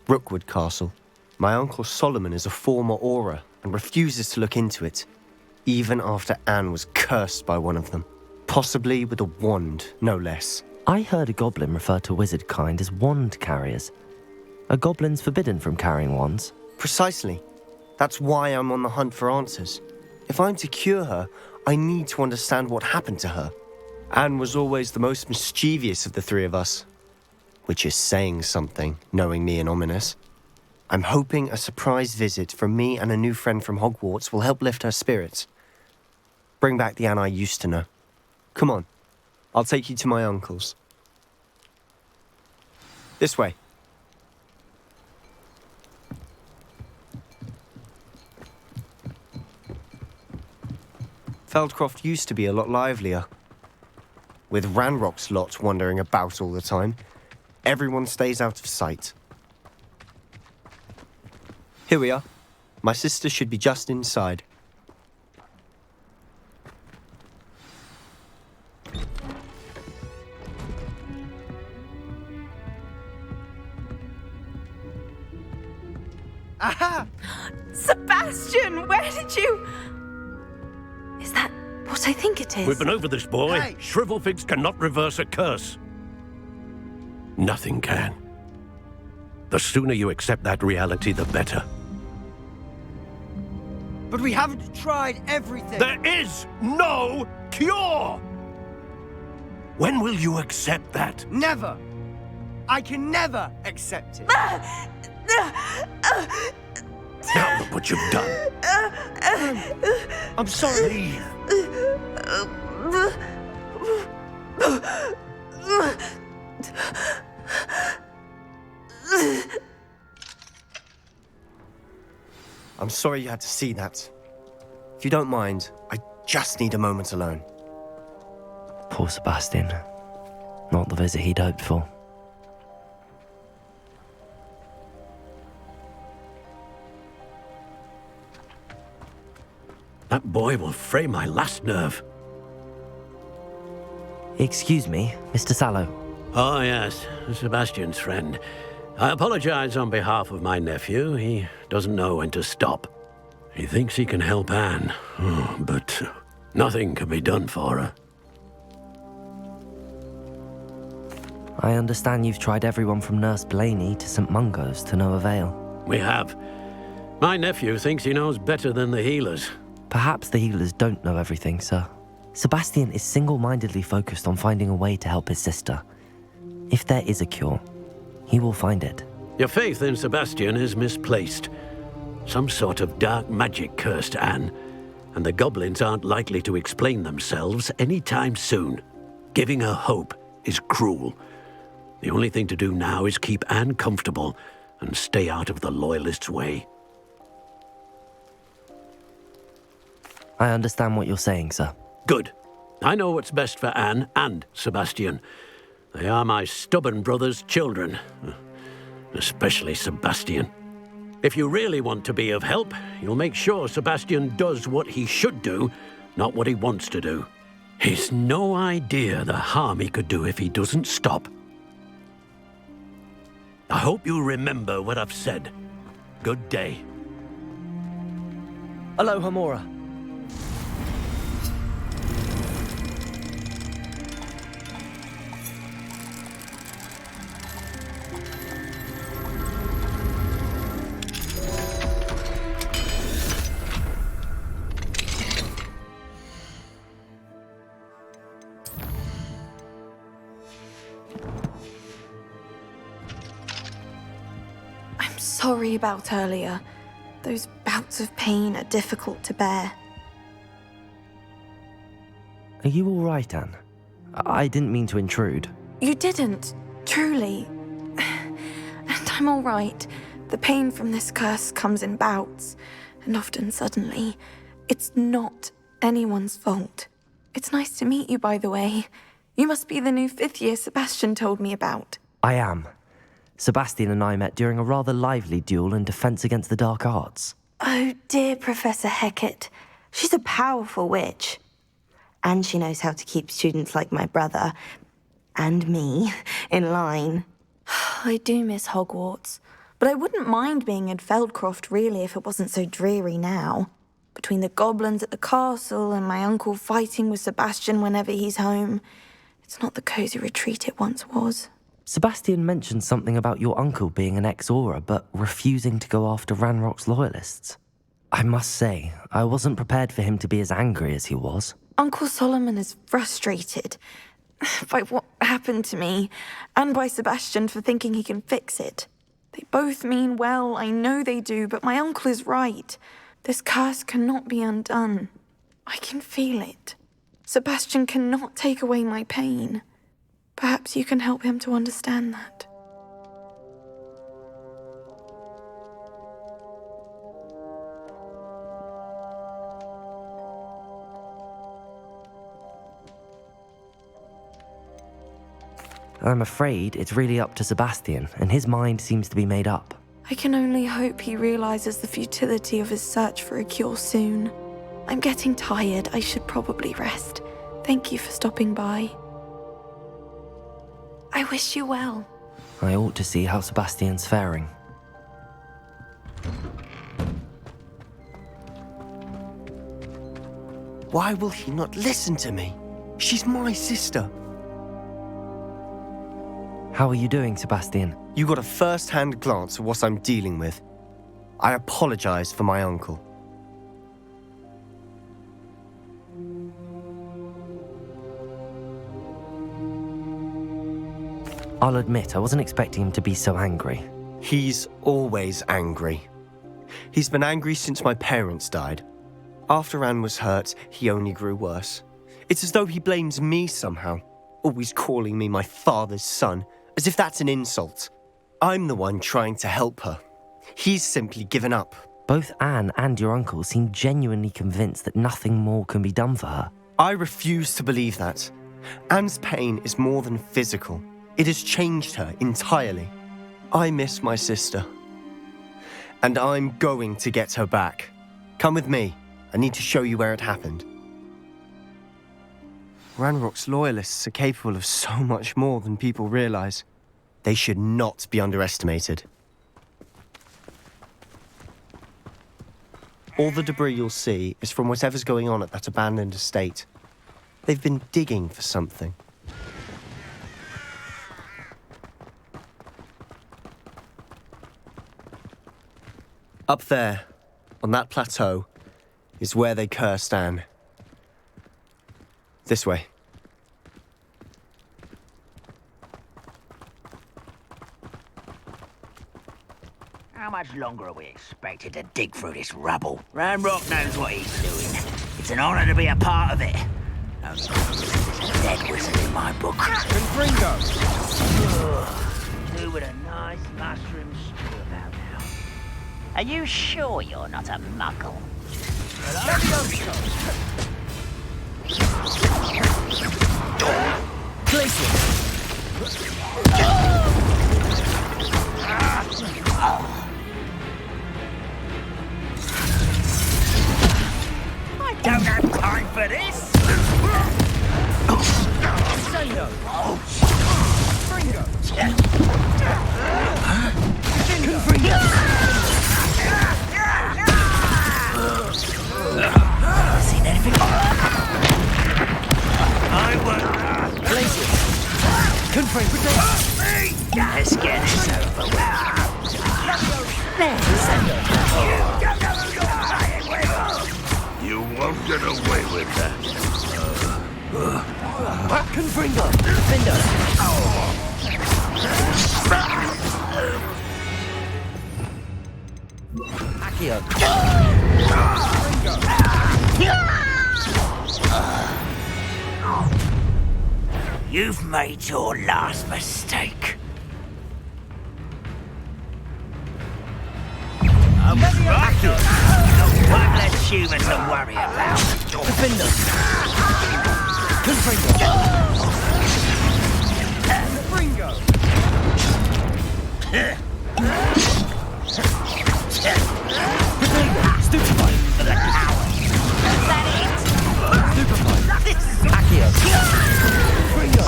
Rookwood Castle. My uncle Solomon is a former Auror and refuses to look into it, even after Anne was cursed by one of them. Possibly with a wand, no less. I heard a goblin refer to wizard kind as wand carriers. Are goblins forbidden from carrying wands? Precisely. That's why I'm on the hunt for answers. If I'm to cure her, I need to understand what happened to her. Anne was always the most mischievous of the three of us. Which is saying something, knowing me and Ominous. I'm hoping a surprise visit from me and a new friend from Hogwarts will help lift her spirits. Bring back the Anne I used to know. Come on, I'll take you to my uncle's. This way. Feldcroft used to be a lot livelier. With Ranrock's lot wandering about all the time, everyone stays out of sight. Here we are. My sister should be just inside. Aha! Sebastian, where did you... Is that what I think it is? We've been over this, boy. Hey. Shrivelfigs cannot reverse a curse. Nothing can. The sooner you accept that reality, the better. But we haven't tried everything. There is no cure! When will you accept that? Never. I can never accept it. Now look what you've done. I'm sorry. I'm sorry you had to see that. If you don't mind, I just need a moment alone. Poor Sebastian. Not the visit he'd hoped for. That boy will fray my last nerve. Excuse me, Mr. Sallow. Oh, yes, Sebastian's friend. I apologize on behalf of my nephew. He doesn't know when to stop. He thinks he can help Anne, but nothing can be done for her. I understand you've tried everyone from Nurse Blaney to St. Mungo's to no avail. We have. My nephew thinks he knows better than the healers. Perhaps the healers don't know everything, sir. Sebastian is single-mindedly focused on finding a way to help his sister. If there is a cure, he will find it. Your faith in Sebastian is misplaced. Some sort of dark magic cursed Anne, and the goblins aren't likely to explain themselves anytime soon. Giving her hope is cruel. The only thing to do now is keep Anne comfortable and stay out of the Loyalists' way. I understand what you're saying, sir. Good. I know what's best for Anne and Sebastian. They are my stubborn brother's children. Especially Sebastian. If you really want to be of help, you'll make sure Sebastian does what he should do, not what he wants to do. He's no idea the harm he could do if he doesn't stop. I hope you remember what I've said. Good day. Aloha, Mora. Sorry about earlier. Those bouts of pain are difficult to bear. Are you all right, Anne? I didn't mean to intrude. You didn't, truly. And I'm all right. The pain from this curse comes in bouts, and often suddenly. It's not anyone's fault. It's nice to meet you, by the way. You must be the new 5th year Sebastian told me about. I am. Sebastian and I met during a rather lively duel in Defense Against the Dark Arts. Oh, dear Professor Hecat. She's a powerful witch. And she knows how to keep students like my brother, and me, in line. I do miss Hogwarts, but I wouldn't mind being in Feldcroft, really, if it wasn't so dreary now. Between the goblins at the castle and my uncle fighting with Sebastian whenever he's home, it's not the cosy retreat it once was. Sebastian mentioned something about your uncle being an ex-Auror, but refusing to go after Ranrock's loyalists. I must say, I wasn't prepared for him to be as angry as he was. Uncle Solomon is frustrated by what happened to me, and by Sebastian for thinking he can fix it. They both mean well, I know they do, but my uncle is right. This curse cannot be undone. I can feel it. Sebastian cannot take away my pain. Perhaps you can help him to understand that. I'm afraid it's really up to Sebastian, and his mind seems to be made up. I can only hope he realizes the futility of his search for a cure soon. I'm getting tired. I should probably rest. Thank you for stopping by. I wish you well. I ought to see how Sebastian's faring. Why will he not listen to me? She's my sister. How are you doing, Sebastian? You got a first-hand glance at what I'm dealing with. I apologize for my uncle. I'll admit, I wasn't expecting him to be so angry. He's always angry. He's been angry since my parents died. After Anne was hurt, he only grew worse. It's as though he blames me somehow, always calling me my father's son, as if that's an insult. I'm the one trying to help her. He's simply given up. Both Anne and your uncle seem genuinely convinced that nothing more can be done for her. I refuse to believe that. Anne's pain is more than physical. It has changed her entirely. I miss my sister. And I'm going to get her back. Come with me. I need to show you where it happened. Ranrock's loyalists are capable of so much more than people realize. They should not be underestimated. All the debris you'll see is from whatever's going on at that abandoned estate. They've been digging for something. Up there, on that plateau, is where they cursed Anne. This way. How much longer are we expected to dig through this rubble? Ranrock knows what he's doing. It's an honor to be a part of it. Only there's a dead wizard in my book. Confringo! Do with a nice mushroom stew about now. Are you sure you're not a muggle? I don't have time for this! Sando! Fringo! Seen anything? I won't. Places! Confront Let's get this over with. You won't get away with that. Confringo! Fendo! Accio! You've made your last mistake. One less human to worry about. Defender! Confringo! Fringo! Stupefy. Stupefy. Accio. Fringo.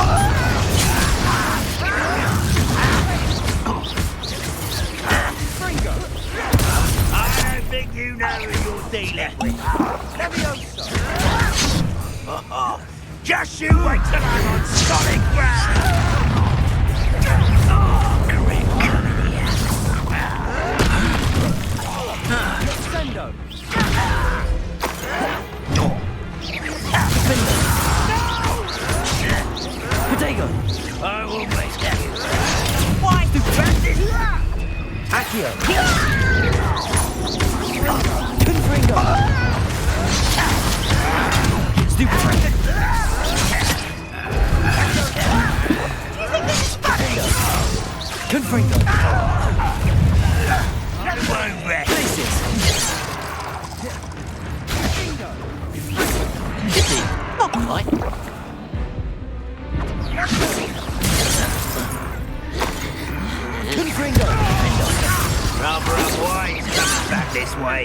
I don't think you know who you're dealing with. Leviosa! Just you wait till I'm on solid ground! Sendo! Potato. I will make you. Why do bandit? Accio. Confringo. Stupid. Confringo. Places. Not quite. Confringo. Rather unwise coming back this way.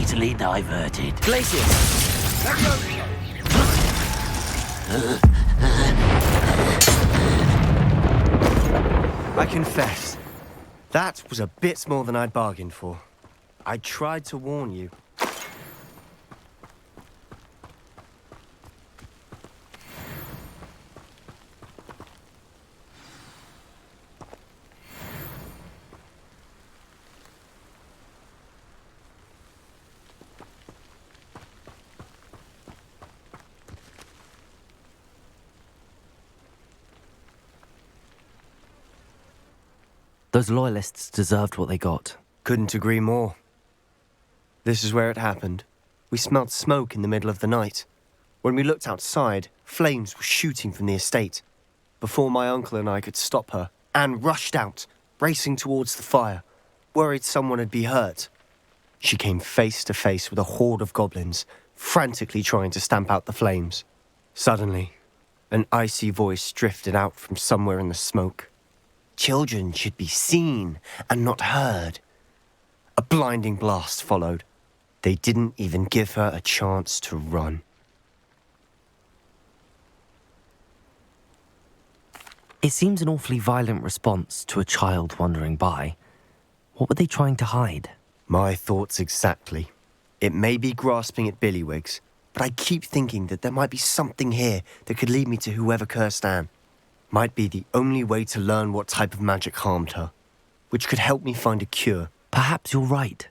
Easily diverted. Places. I confess, that was a bit more than I'd bargained for. I tried to warn you. Those loyalists deserved what they got. Couldn't agree more. This is where it happened. We smelled smoke in the middle of the night. When we looked outside, flames were shooting from the estate. Before my uncle and I could stop her, Anne rushed out, racing towards the fire, worried someone would be hurt. She came face to face with a horde of goblins, frantically trying to stamp out the flames. Suddenly, an icy voice drifted out from somewhere in the smoke. Children should be seen and not heard. A blinding blast followed. They didn't even give her a chance to run. It seems an awfully violent response to a child wandering by. What were they trying to hide? My thoughts exactly. It may be grasping at billywhigs, but I keep thinking that there might be something here that could lead me to whoever cursed Anne. Might be the only way to learn what type of magic harmed her, which could help me find a cure. Perhaps you're right.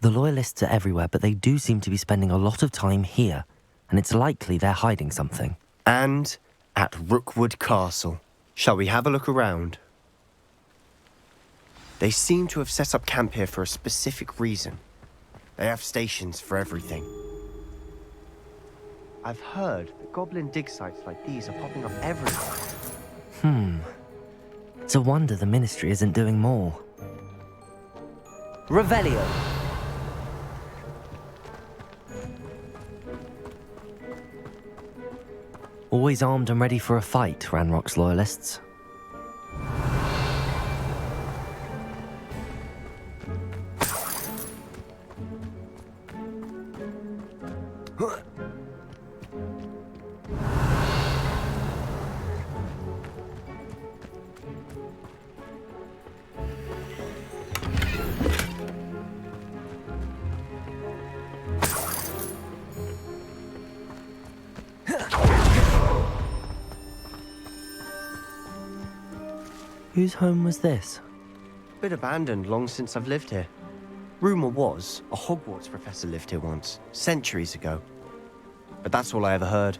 The loyalists are everywhere, but they do seem to be spending a lot of time here, and it's likely they're hiding something. And at Rookwood Castle. Shall we have a look around? They seem to have set up camp here for a specific reason. They have stations for everything. I've heard that goblin dig sites like these are popping up everywhere. It's a wonder the Ministry isn't doing more. Revelio. Always armed and ready for a fight, Ranrock's loyalists. Whose home was this? Bit abandoned long since I've lived here. Rumour was a Hogwarts professor lived here once, centuries ago. But that's all I ever heard.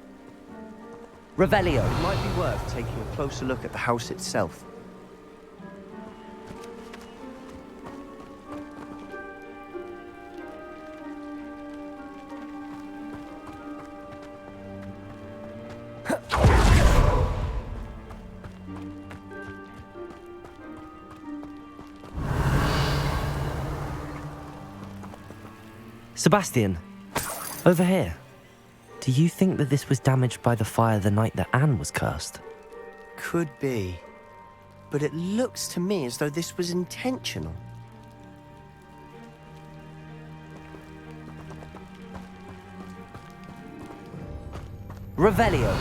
Revelio. It might be worth taking a closer look at the house itself. Sebastian, over here. Do you think that this was damaged by the fire the night that Anne was cursed? could be. But it looks to me as though this was intentional. Revelio.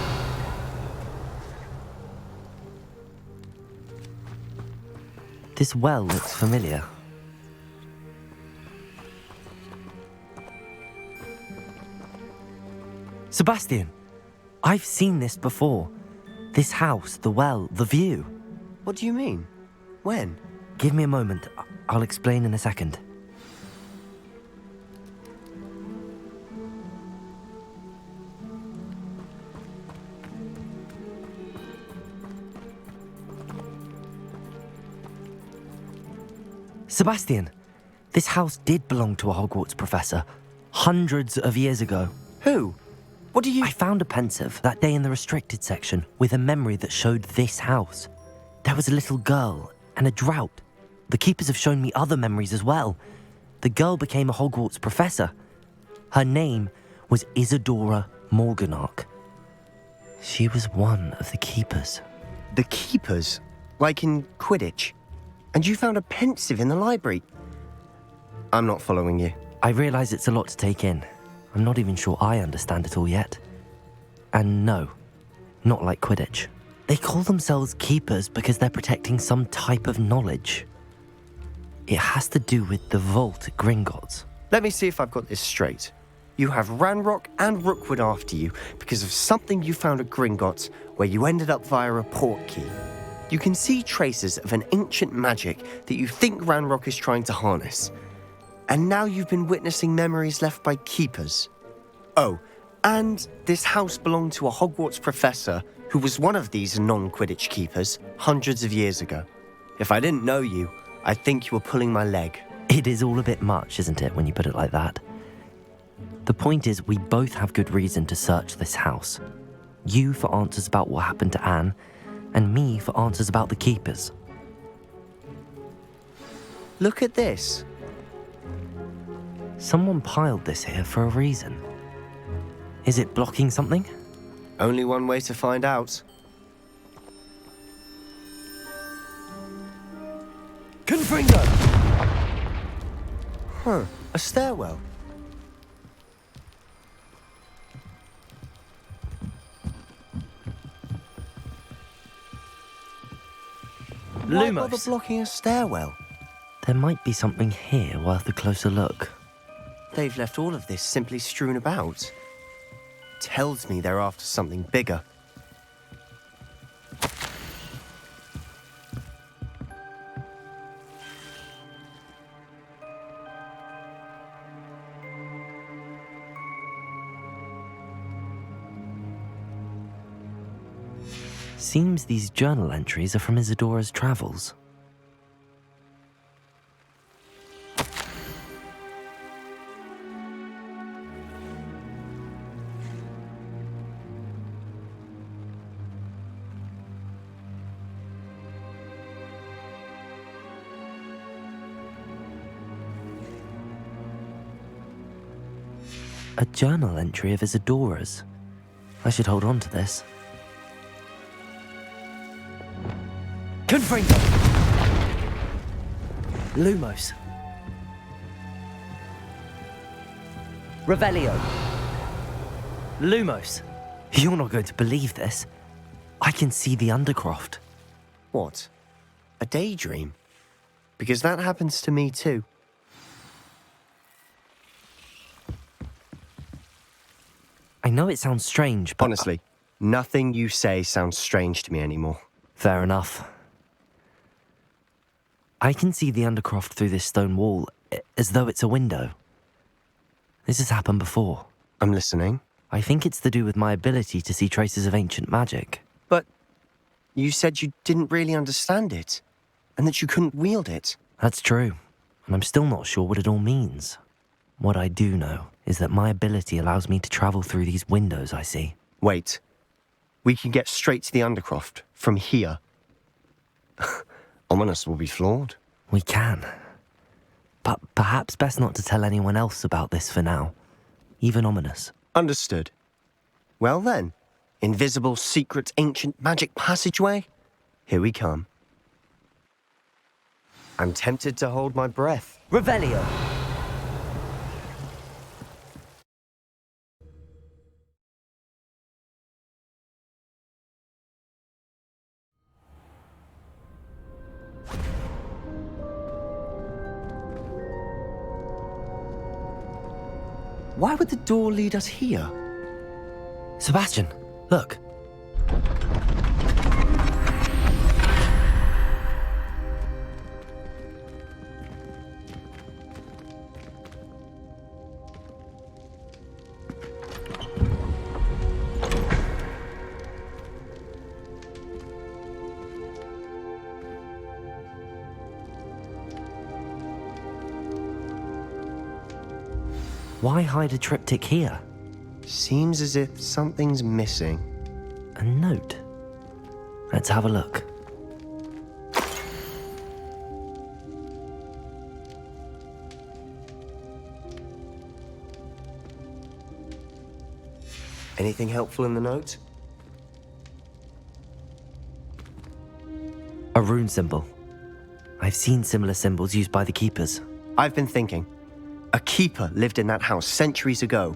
This well looks familiar. Sebastian, I've seen this before. This house, the well, the view. What do you mean? When? Give me a moment. I'll explain in a second. Sebastian, this house did belong to a Hogwarts professor hundreds of years ago. Who? What do you... I found a pensive that day in the restricted section with a memory that showed this house. There was a little girl and a drought. The keepers have shown me other memories as well. The girl became a Hogwarts professor. Her name was Isadora Morganach. She was one of the keepers. The keepers? Like in Quidditch? And you found a pensive in the library? I'm not following you. I realise it's a lot to take in. I'm not even sure I understand it all yet. And no, not like Quidditch. They call themselves keepers because they're protecting some type of knowledge. It has to do with the vault at Gringotts. Let me see if I've got this straight. You have Ranrock and Rookwood after you because of something you found at Gringotts where you ended up via a port key. You can see traces of an ancient magic that you think Ranrock is trying to harness. And now you've been witnessing memories left by keepers. Oh, and this house belonged to a Hogwarts professor who was one of these non-Quidditch keepers hundreds of years ago. If I didn't know you, I'd think you were pulling my leg. It is all a bit much, isn't it, when you put it like that? The point is, we both have good reason to search this house. You for answers about what happened to Anne, and me for answers about the keepers. Look at this. Someone piled this here for a reason. Is it blocking something? Only one way to find out. Confringo! Huh, a stairwell. Why bother blocking a stairwell? There might be something here worth a closer look. They've left all of this simply strewn about. Tells me they're after something bigger. Seems these journal entries are from Isadora's travels. A journal entry of Isadora's. I should hold on to this. Confringo! Lumos. Revelio. Lumos. You're not going to believe this. I can see the Undercroft. What? A daydream? Because that happens to me too. I know it sounds strange, but... Honestly, nothing you say sounds strange to me anymore. Fair enough. I can see the Undercroft through this stone wall, as though it's a window. This has happened before. I'm listening. I think it's to do with my ability to see traces of ancient magic. But you said you didn't really understand it, and that you couldn't wield it. That's true, and I'm still not sure what it all means. What I do know is that my ability allows me to travel through these windows I see. Wait. We can get straight to the Undercroft from here. Ominous will be flawed. We can. But perhaps best not to tell anyone else about this for now. Even Ominous. Understood. Well then, Invisible, secret, ancient magic passageway? Here we come. I'm tempted to hold my breath. Revelio. Why would the door lead us here? Sebastian, look. Why hide a triptych here? Seems as if something's missing. A note. Let's have a look. Anything helpful in the note? A rune symbol. I've seen similar symbols used by the keepers. I've been thinking. A keeper lived in that house centuries ago,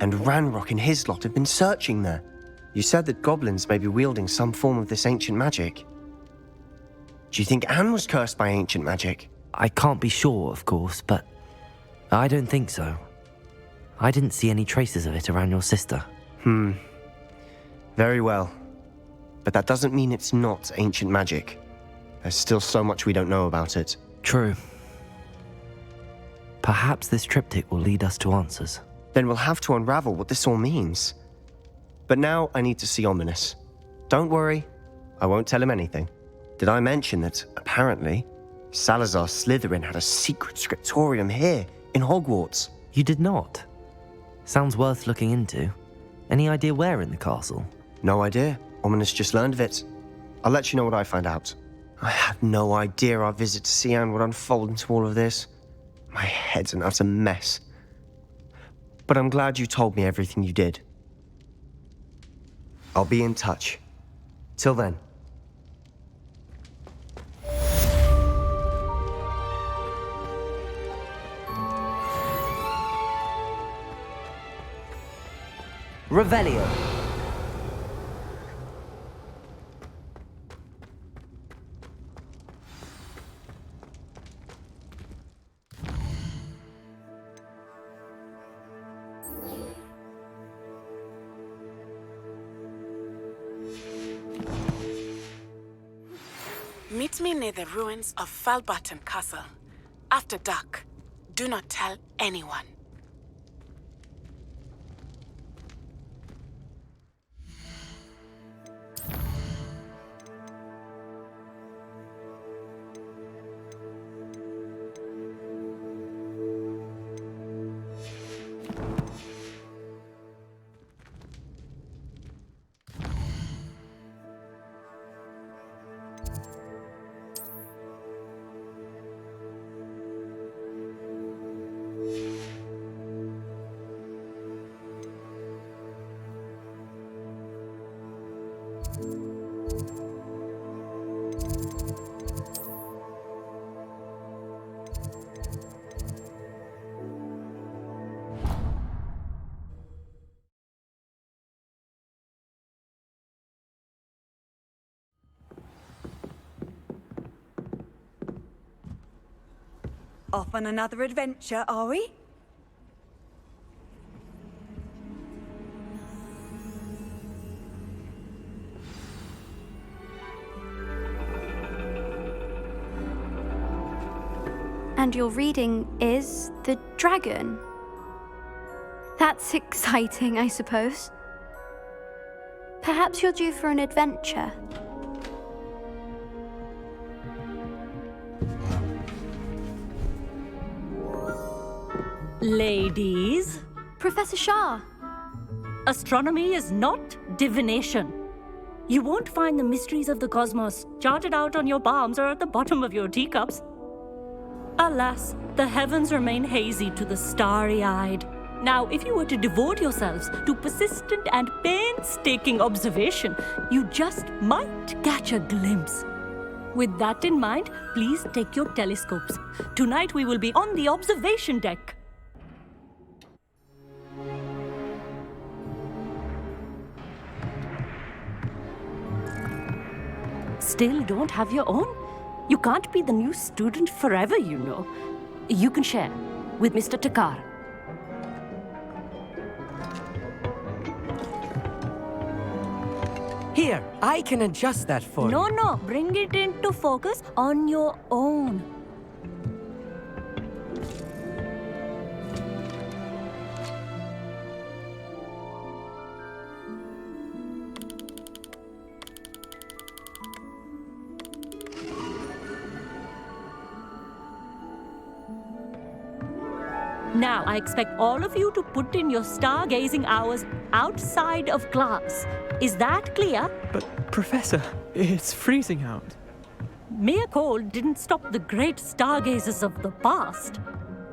and Ranrock and his lot have been searching there. You said that goblins may be wielding some form of this ancient magic. Do you think Anne was cursed by ancient magic? I can't be sure, of course, but I don't think so. I didn't see any traces of it around your sister. Very well. But that doesn't mean it's not ancient magic. There's still so much we don't know about it. True. Perhaps this triptych will lead us to answers. Then we'll have to unravel what this all means. But now I need to see Ominous. Don't worry, I won't tell him anything. Did I mention that, apparently, Salazar Slytherin had a secret scriptorium here, in Hogwarts? You did not? Sounds worth looking into. Any idea where in the castle? No idea. Ominous just learned of it. I'll let you know what I find out. I had no idea our visit to Cian would unfold into all of this. My head's an utter mess. But I'm glad you told me everything you did. I'll be in touch. Till then. Revelio. Meet me near the ruins of Falbarton Castle. After dark. Do not tell anyone. Off on another adventure, are we? And your reading is the dragon. That's exciting, I suppose. Perhaps you're due for an adventure. Ladies. Professor Shah. Astronomy is not divination. You won't find the mysteries of the cosmos charted out on your palms or at the bottom of your teacups. Alas, the heavens remain hazy to the starry-eyed. Now, if you were to devote yourselves to persistent and painstaking observation, you just might catch a glimpse. With that in mind, please take your telescopes. Tonight we will be on the observation deck. Still don't have your own? You can't be the new student forever, you know. You can share with Mr. Takar. Here, I can adjust that for you. No, bring it into focus on your own. Now, I expect all of you to put in your stargazing hours outside of class. Is that clear? But, Professor, it's freezing out. Mere cold didn't stop the great stargazers of the past.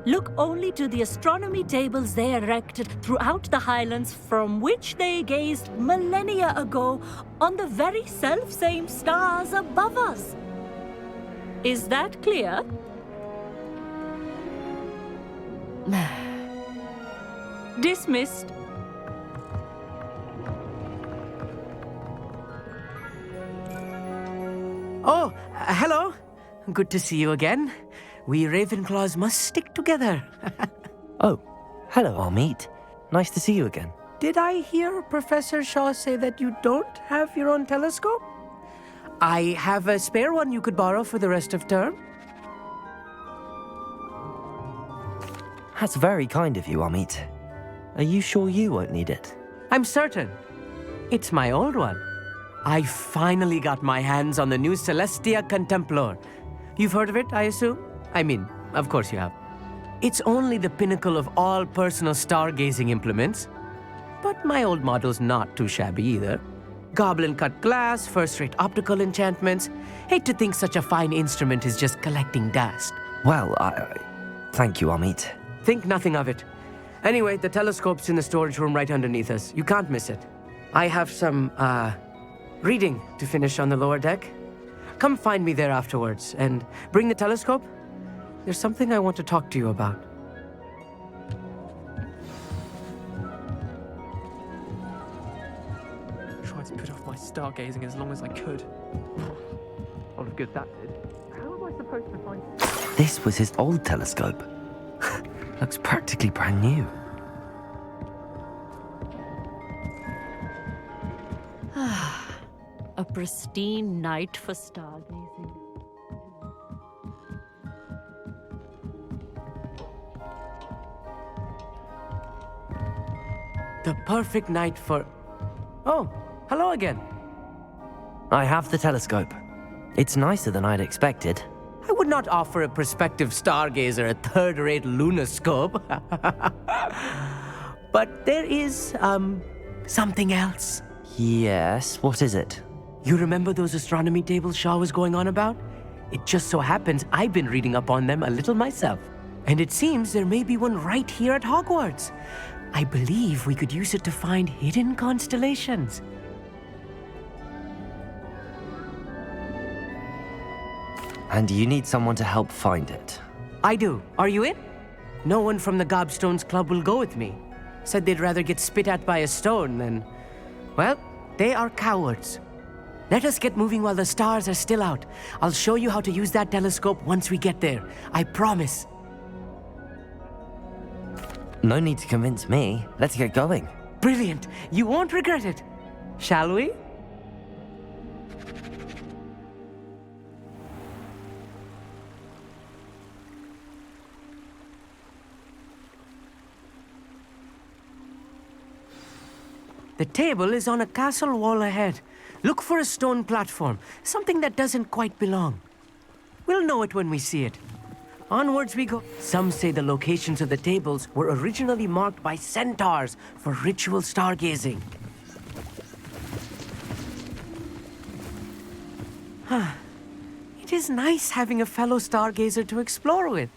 Look only to the astronomy tables they erected throughout the highlands from which they gazed millennia ago on the very self-same stars above us. Is that clear? Dismissed. Oh, hello. Good to see you again. We Ravenclaws must stick together. Oh, hello, Amit. Nice to see you again. Did I hear Professor Shaw say that you don't have your own telescope? I have a spare one you could borrow for the rest of term. That's very kind of you, Amit. Are you sure you won't need it? I'm certain. It's my old one. I finally got my hands on the new Celestia Contemplar. You've heard of it, I assume? I mean, of course you have. It's only the pinnacle of all personal stargazing implements. But my old model's not too shabby either. Goblin-cut glass, first-rate optical enchantments. Hate to think such a fine instrument is just collecting dust. Well, thank you, Amit. Think nothing of it. Anyway, the telescope's in the storage room right underneath us. You can't miss it. I have some, reading to finish on the lower deck. Come find me there afterwards, and bring the telescope. There's something I want to talk to you about. Tried to put off my stargazing as long as I could. All of good that did. How am I supposed to find... This was his old telescope. Looks practically brand new. A pristine night for stargazing. The perfect night for... Oh, hello again. I have the telescope. It's nicer than I'd expected. I would not offer a prospective stargazer a third-rate lunoscope. But there is, something else. Yes, what is it? You remember those astronomy tables Shaw was going on about? It just so happens I've been reading up on them a little myself. And it seems there may be one right here at Hogwarts. I believe we could use it to find hidden constellations. And you need someone to help find it. I do. Are you in? No one from the Gobstones Club will go with me. Said they'd rather get spit at by a stone than... Well, they are cowards. Let us get moving while the stars are still out. I'll show you how to use that telescope once we get there. I promise. No need to convince me. Let's get going. Brilliant. You won't regret it. Shall we? The table is on a castle wall ahead. Look for a stone platform, something that doesn't quite belong. We'll know it when we see it. Onwards we go. Some say the locations of the tables were originally marked by centaurs for ritual stargazing. It is nice having a fellow stargazer to explore with.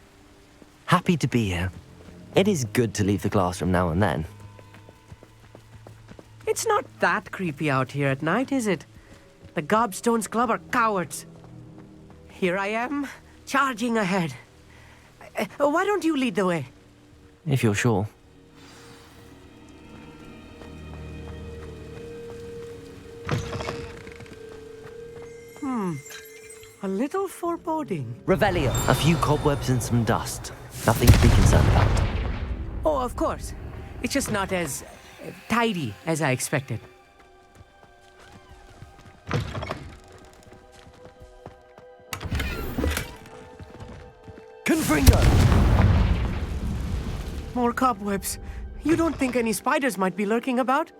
Happy to be here. It is good to leave the classroom now and then. It's not that creepy out here at night, is it? The Gobstones Club are cowards. Here I am, charging ahead. Why don't you lead the way? If you're sure. A little foreboding. Revelio. A few cobwebs and some dust. Nothing to be concerned about. Oh, of course. It's just not as tidy as I expected. Confringo! More cobwebs. You don't think any spiders might be lurking about?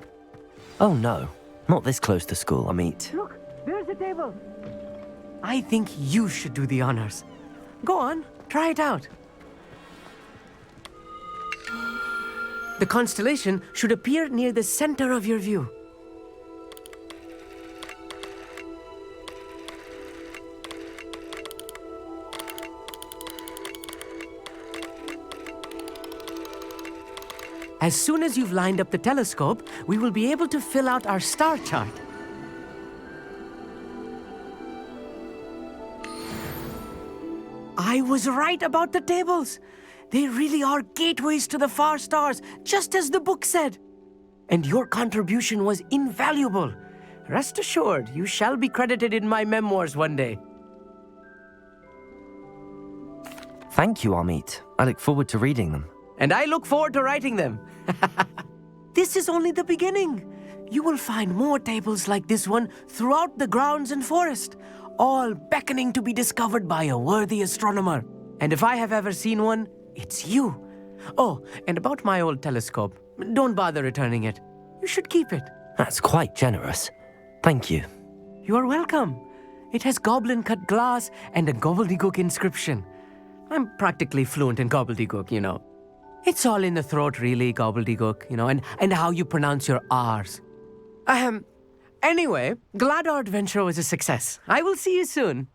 Oh no. Not this close to school, Amit. Look, there's a table. I think you should do the honors. Go on, try it out. The constellation should appear near the center of your view. As soon as you've lined up the telescope, we will be able to fill out our star chart. I was right about the tables. They really are gateways to the far stars, just as the book said. And your contribution was invaluable. Rest assured, you shall be credited in my memoirs one day. Thank you, Amit. I look forward to reading them. And I look forward to writing them. This is only the beginning. You will find more tables like this one throughout the grounds and forest, all beckoning to be discovered by a worthy astronomer. And if I have ever seen one, it's you. Oh, and about my old telescope, don't bother returning it. You should keep it. That's quite generous. Thank you. You're welcome. It has goblin-cut glass and a gobbledygook inscription. I'm practically fluent in gobbledygook, you know. It's all in the throat, really, gobbledygook, you know, and how you pronounce your R's. Anyway, glad our adventure was a success. I will see you soon.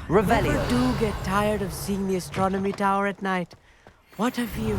Revelio. Never do get tired of seeing the astronomy tower at night. What a view.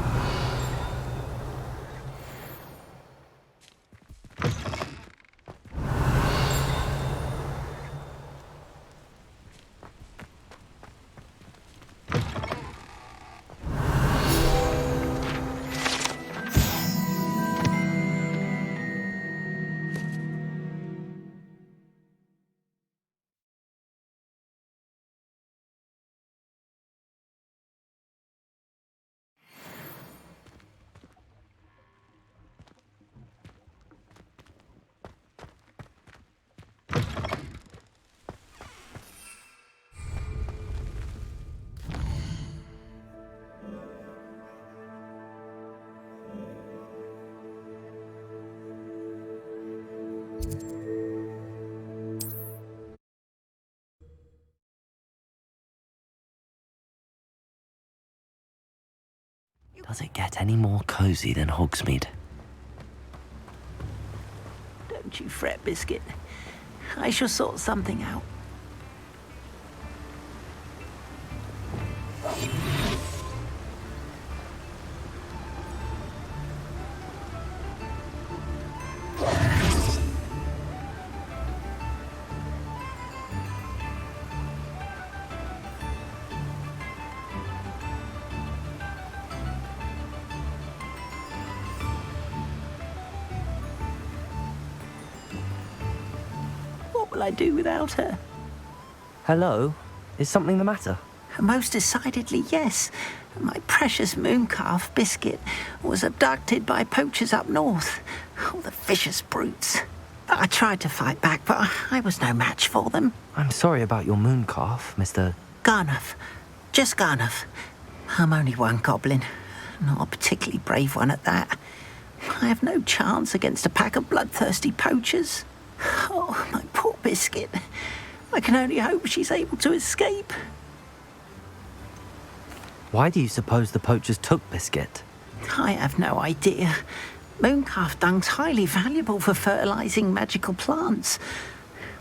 Does it get any more cozy than Hogsmeade? Don't you fret, Biscuit. I shall sort something out. What will I do without her? Hello? Is something the matter? Most decidedly, yes. My precious mooncalf, Biscuit, was abducted by poachers up north. Oh, the vicious brutes. I tried to fight back, but I was no match for them. I'm sorry about your mooncalf, Mr. Garnuff. Just Garnuff. I'm only one goblin. Not a particularly brave one at that. I have no chance against a pack of bloodthirsty poachers. Oh, my poor Biscuit. I can only hope she's able to escape. Why do you suppose the poachers took Biscuit? I have no idea. Mooncalf dung's highly valuable for fertilizing magical plants.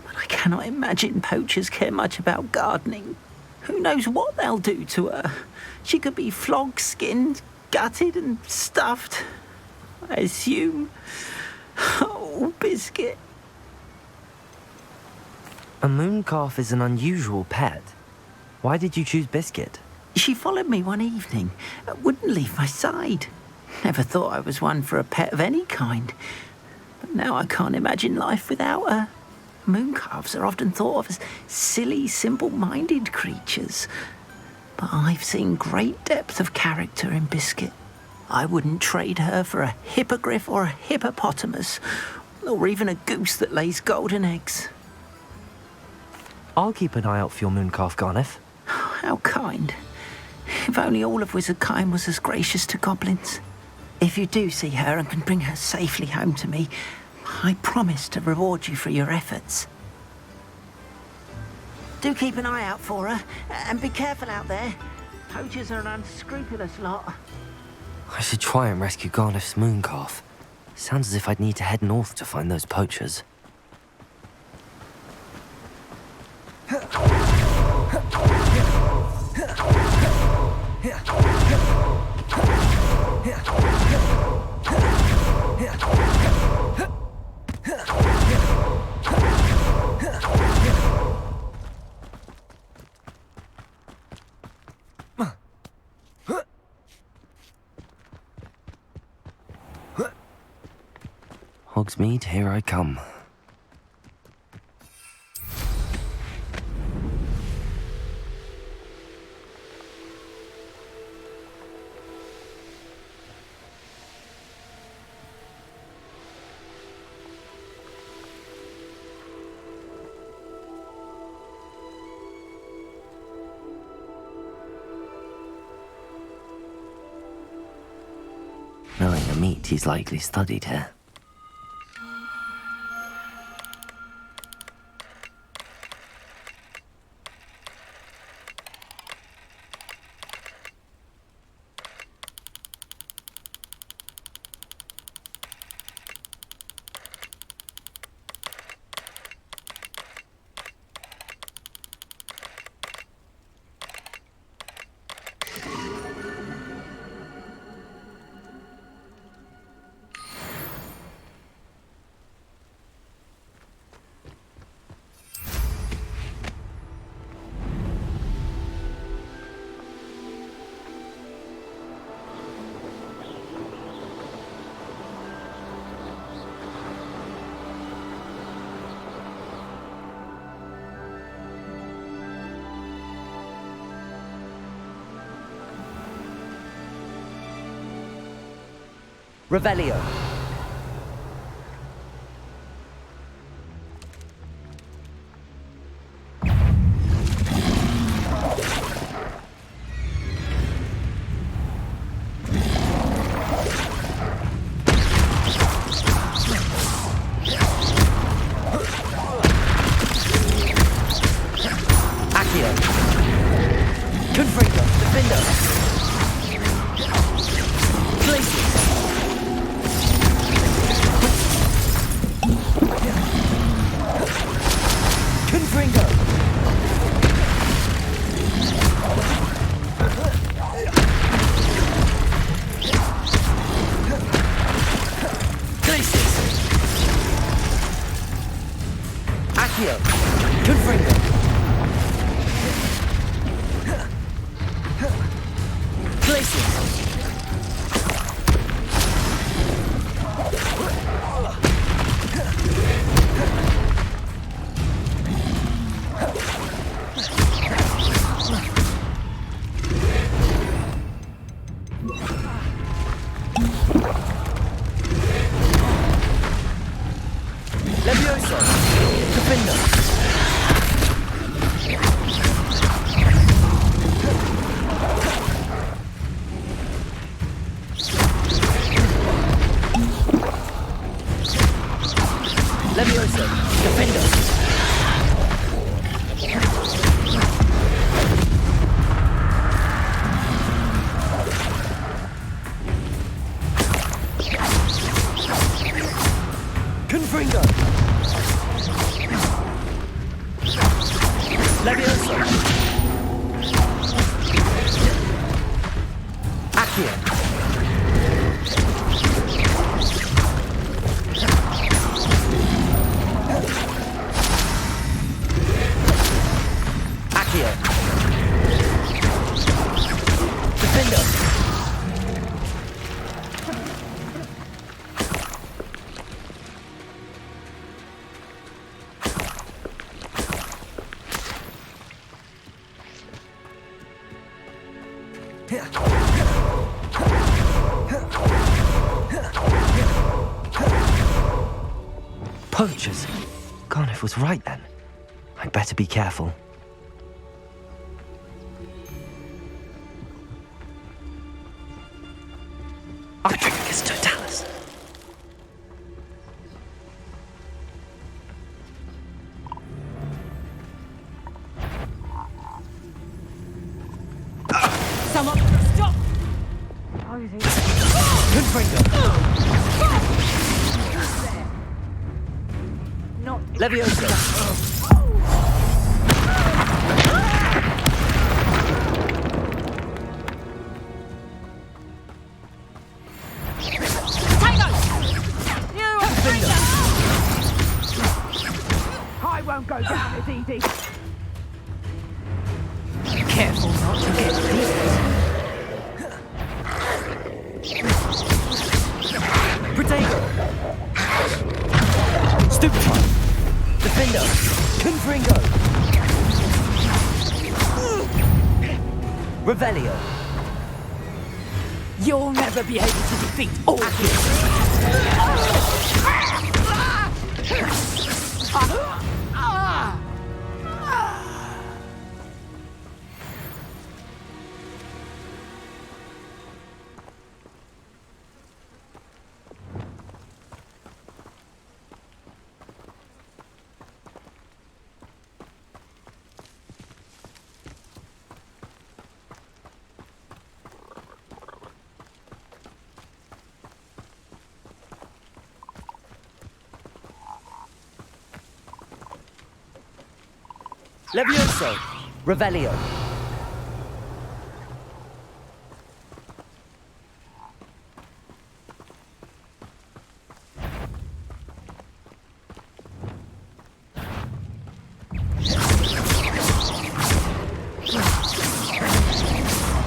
But I cannot imagine poachers care much about gardening. Who knows what they'll do to her? She could be flogged, skinned, gutted and stuffed. I assume. Oh, Biscuit. A mooncalf is an unusual pet. Why did you choose Biscuit? She followed me one evening, wouldn't leave my side. Never thought I was one for a pet of any kind. But now I can't imagine life without her. Mooncalves are often thought of as silly, simple-minded creatures. But I've seen great depth of character in Biscuit. I wouldn't trade her for a hippogriff or a hippopotamus, or even a goose that lays golden eggs. I'll keep an eye out for your mooncalf, Garniff. How kind. If only all of Wizardkind was as gracious to goblins. If you do see her and can bring her safely home to me, I promise to reward you for your efforts. Do keep an eye out for her, and be careful out there. Poachers are an unscrupulous lot. I should try and rescue Garniff's mooncalf. Sounds as if I'd need to head north to find those poachers. Hogsmeade, here I come. Knowing the meat, he's likely studied here. Revelio. Accio. Confringo. Defender. Accio. Accio. Defender. Poachers. Garniff was right then. I'd better be careful. Archicus totalis. Someone stop! Not Leviosa. I won't go down as easy. Careful not to get hit. Protego. Stupefy. Defender. Confringo. Revelio. You'll never be able to defeat all Levioso. Revelio.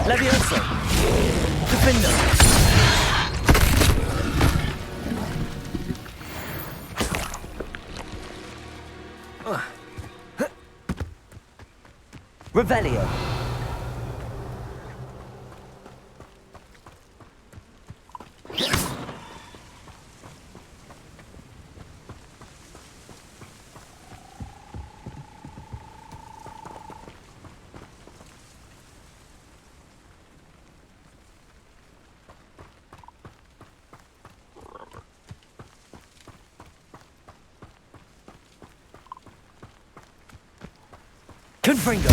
Levioso. Defender. Revelio. Confringo.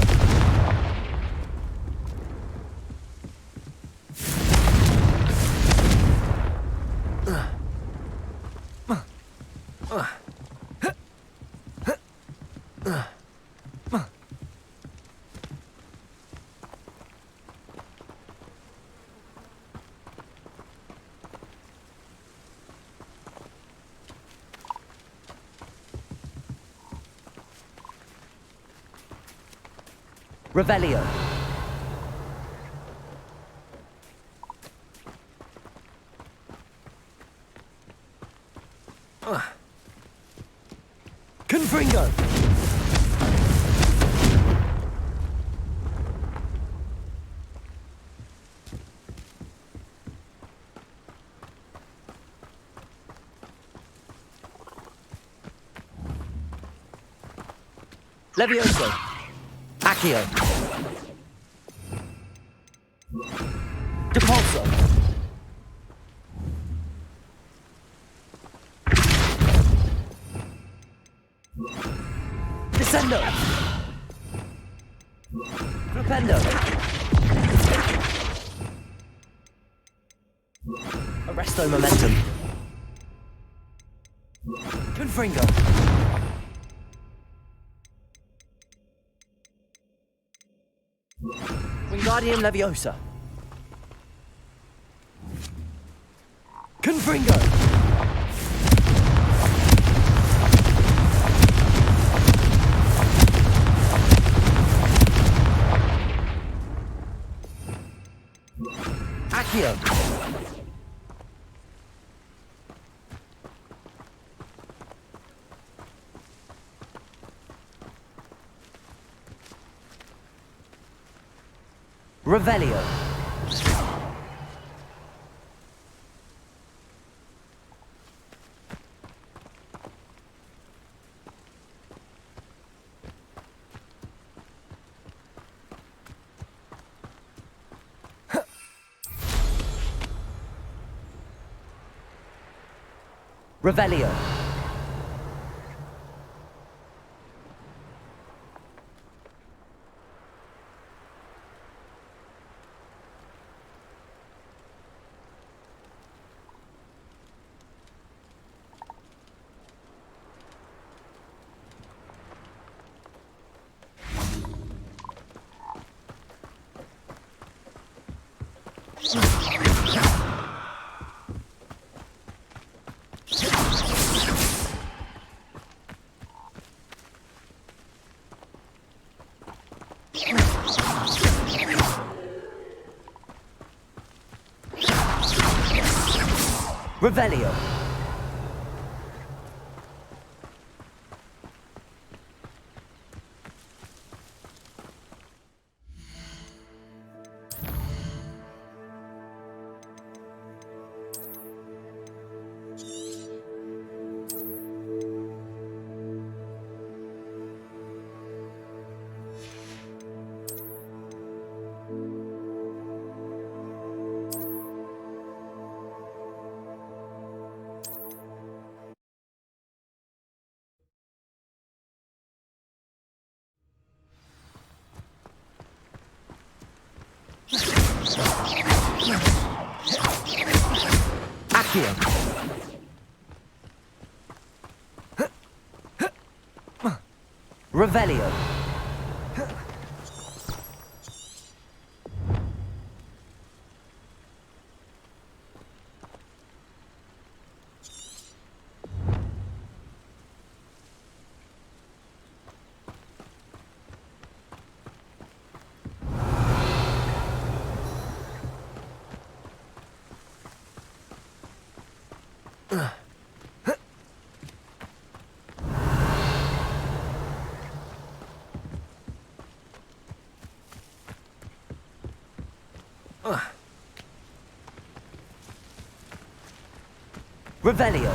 Revelio. Confringo. Levioso. Accio. Depulso. Descendo. Flipendo. Arresto momentum. Confringo. Wingardium Leviosa. Confringo! Accio! Revelio. Revelio. Revelio. Accio. Revelio. Revelio.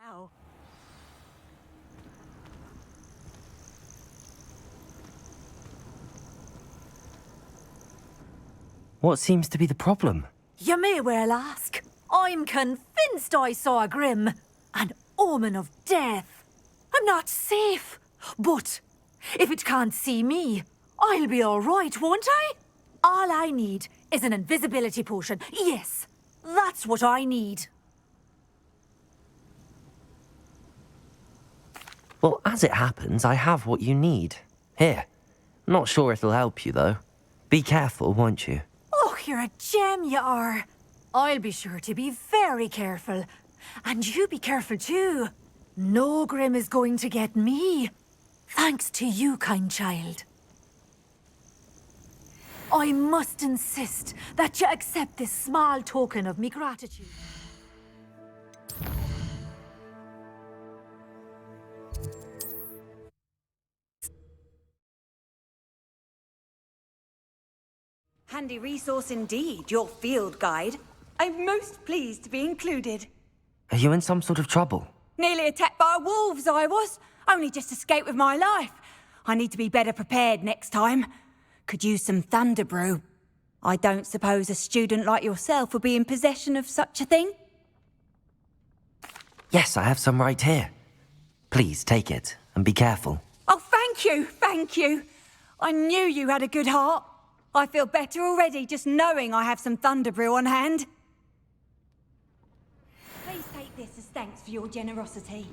now. What seems to be the problem? You may well ask. I'm convinced I saw a grim, an omen of death. I'm not safe, but if it can't see me, I'll be all right, won't I? All I need is an invisibility potion. Yes, that's what I need. Well, as it happens, I have what you need. Here. Not sure it'll help you, though. Be careful, won't you? Oh, you're a gem, you are. I'll be sure to be very careful. And you be careful too. No grim is going to get me. Thanks to you, kind child. I must insist that you accept this small token of me gratitude. Handy resource indeed, your field guide. I'm most pleased to be included. Are you in some sort of trouble? Nearly attacked by wolves, I was. Only just escaped with my life. I need to be better prepared next time. Could use some thunder brew. I don't suppose a student like yourself would be in possession of such a thing? Yes, I have some right here. Please take it, and be careful. Oh, thank you, thank you. I knew you had a good heart. I feel better already just knowing I have some thunder brew on hand. Please take this as thanks for your generosity.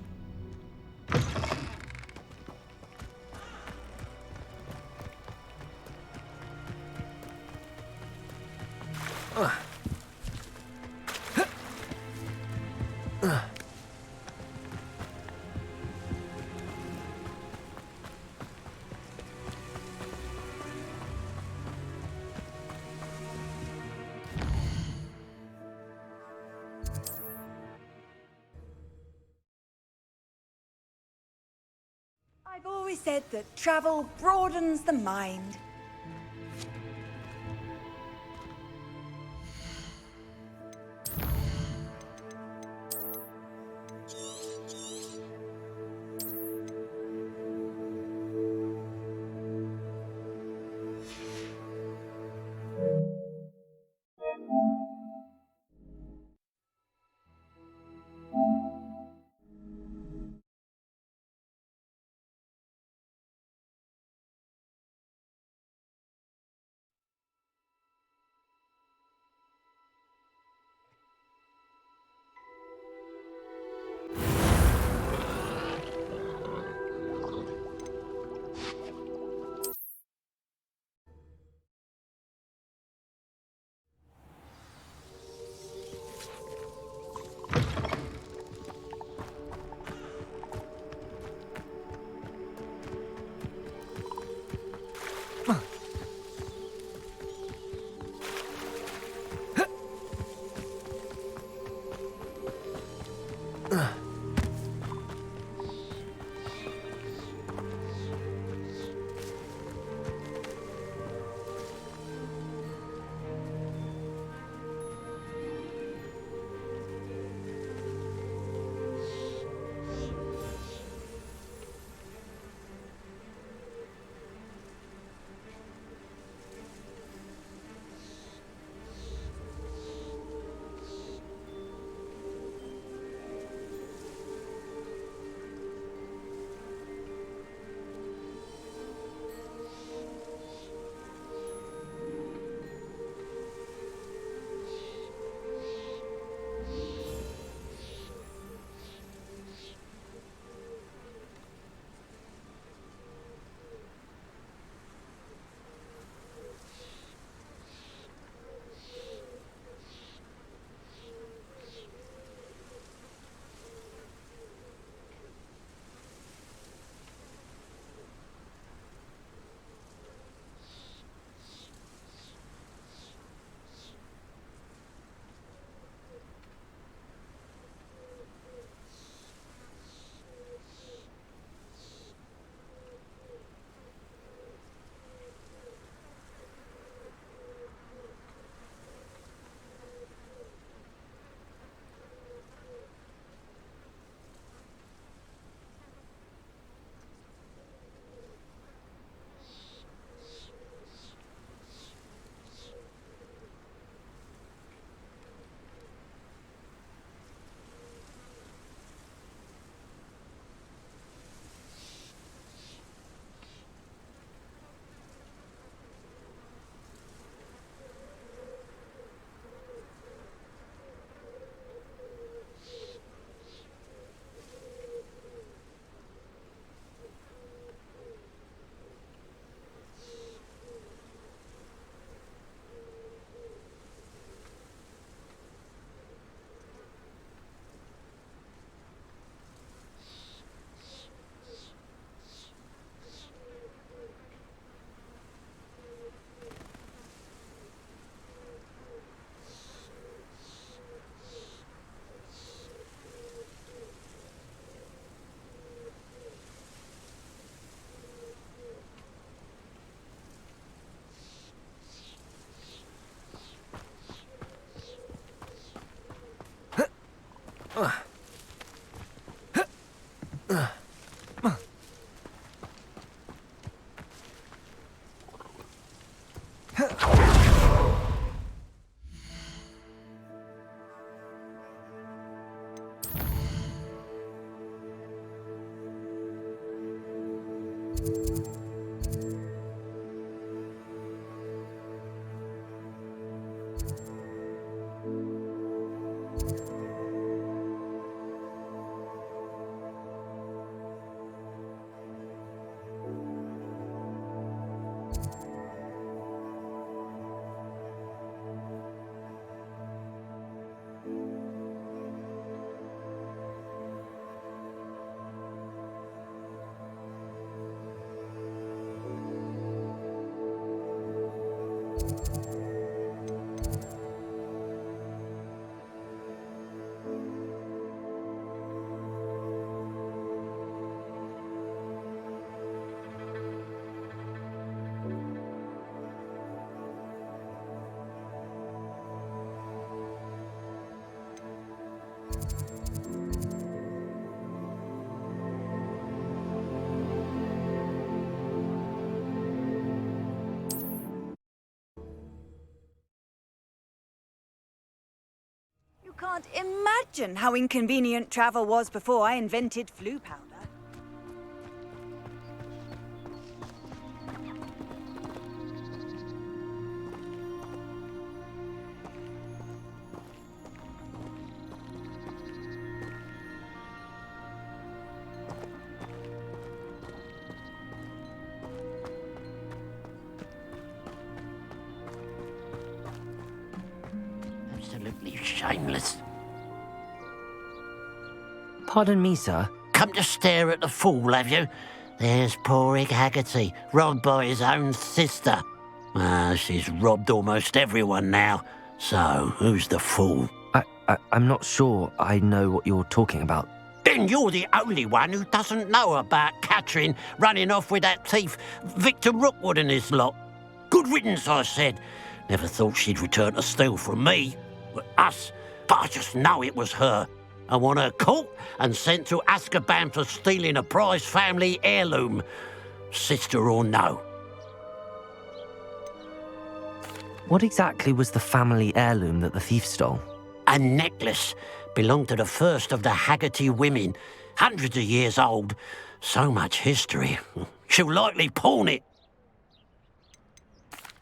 I've always said that travel broadens the mind. You can't imagine how inconvenient travel was before I invented flu powder. Absolutely shameless. Pardon me, sir. Come to stare at the fool, have you? There's poor Egg Haggerty, robbed by his own sister. She's robbed almost everyone now. So, who's the fool? I'm not sure I know what you're talking about. Then you're the only one who doesn't know about Catherine running off with that thief, Victor Rookwood and his lot. Good riddance, I said. Never thought she'd return to steal from me. Us. But I just know it was her. I want her caught and sent to Azkaban for stealing a prized family heirloom. Sister or no. What exactly was the family heirloom that the thief stole? A necklace. Belonged to the first of the Haggerty women. Hundreds of years old. So much history. She'll likely pawn it.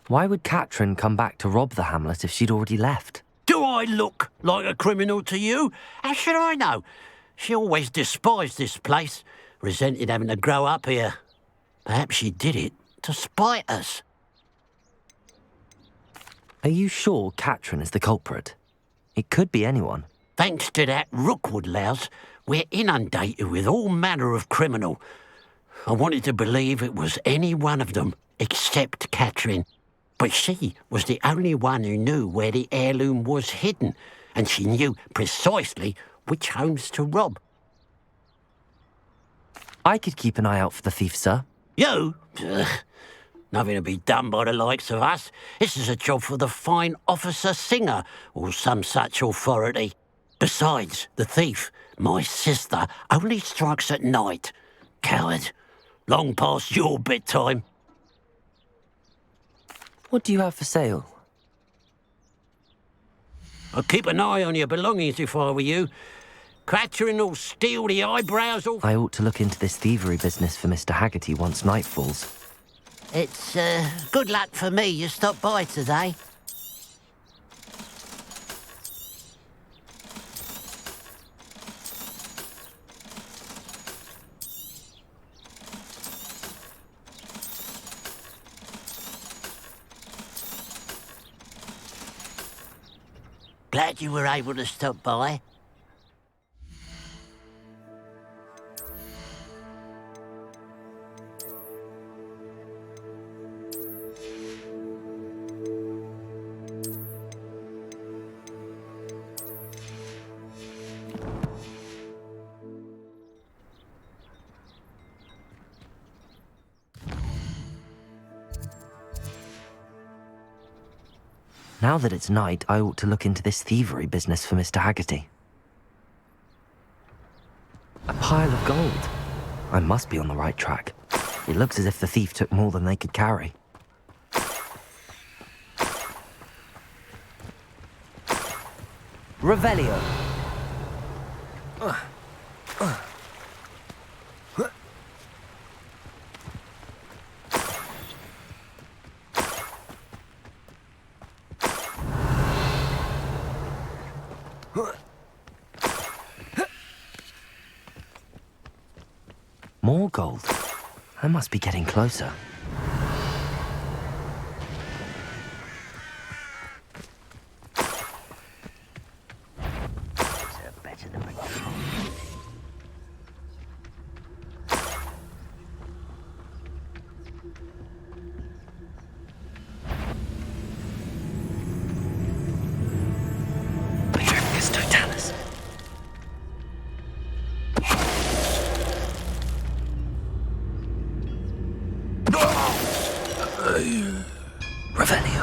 Why would Catherine come back to rob the hamlet if she'd already left? Do I look like a criminal to you? How should I know? She always despised this place, resented having to grow up here. Perhaps she did it to spite us. Are you sure Catherine is the culprit? It could be anyone. Thanks to that Rookwood louse, we're inundated with all manner of criminal. I wanted to believe it was any one of them, except Catherine. But she was the only one who knew where the heirloom was hidden, and she knew precisely which homes to rob. I could keep an eye out for the thief, sir. You? Ugh. Nothing to be done by the likes of us. This is a job for the fine officer Singer, or some such authority. Besides, the thief, my sister, only strikes at night. Coward. Long past your bedtime. What do you have for sale? I'd keep an eye on your belongings if I were you. Catherine will steal the eyebrows off. I ought to look into this thievery business for Mr. Haggerty once night falls. It's good luck for me you stopped by today. Glad you were able to stop by. Now that it's night, I ought to look into this thievery business for Mr. Haggerty. A pile of gold. I must be on the right track. It looks as if the thief took more than they could carry. Revelio. More gold. I must be getting closer. Revelio.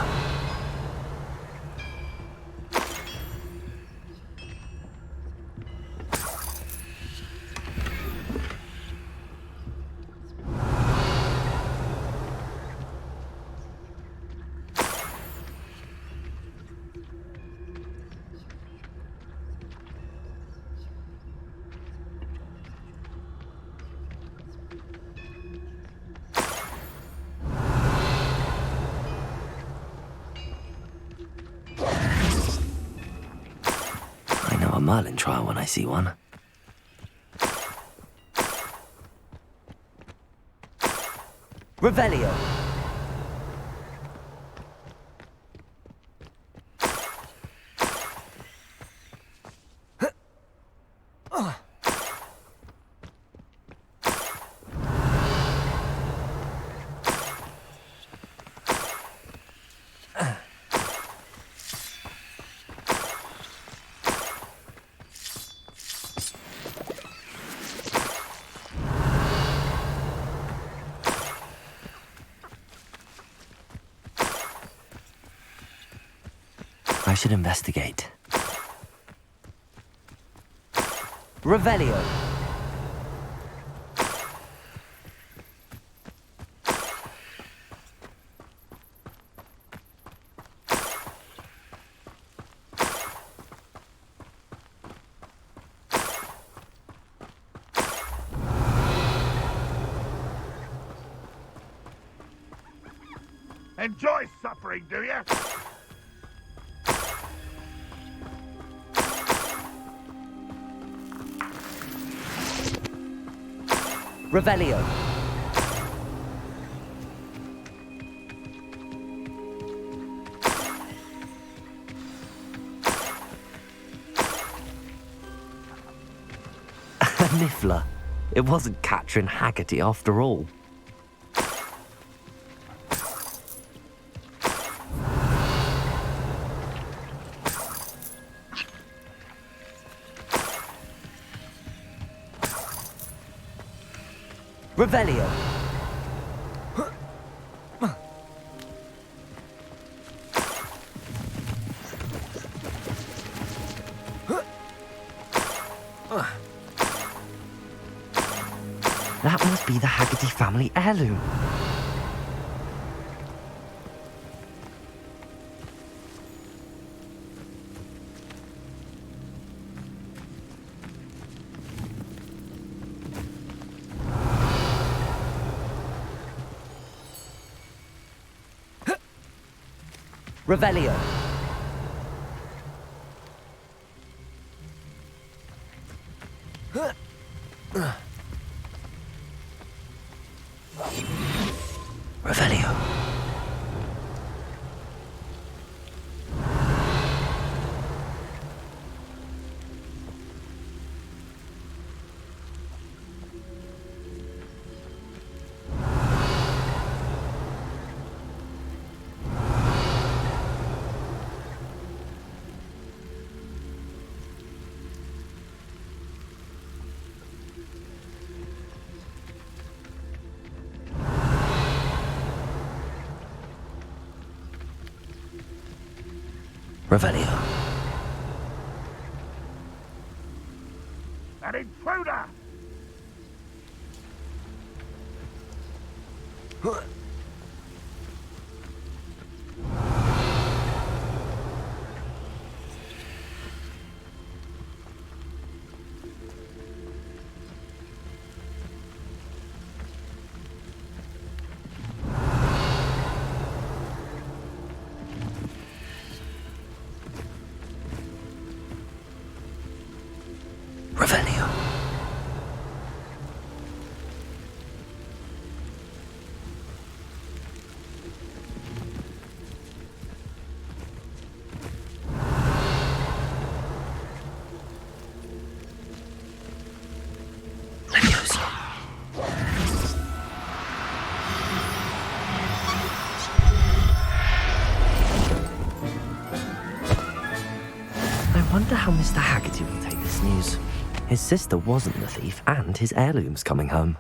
A Merlin trial when I see one. Revelio. I should investigate. Revelio. Enjoy suffering, do you? Revelio. Niffler. It wasn't Catherine Haggerty after all. Revelio. That must be the Haggerty family heirloom. Revelio. Revelio. Revelio. An intruder! Revelio. I wonder how Mr. Haggerty will take this news. His sister wasn't the thief, and his heirloom's coming home.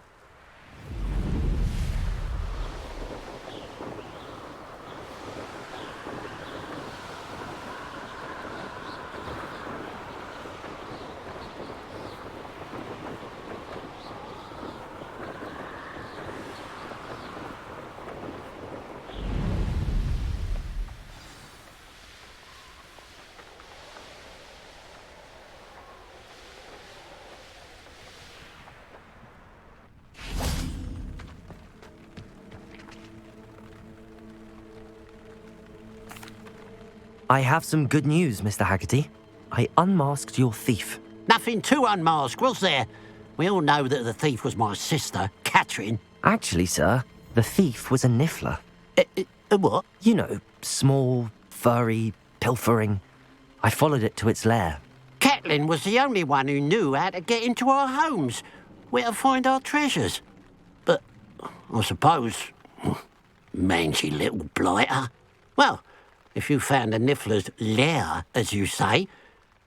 I have some good news, Mr. Haggerty. I unmasked your thief. Nothing to unmask, was there? We all know that the thief was my sister, Catherine. Actually, sir, the thief was a niffler. A what? You know, small, furry, pilfering. I followed it to its lair. Catelyn was the only one who knew how to get into our homes, where to find our treasures. But I suppose, mangy little blighter. Well, if you found the niffler's lair, as you say,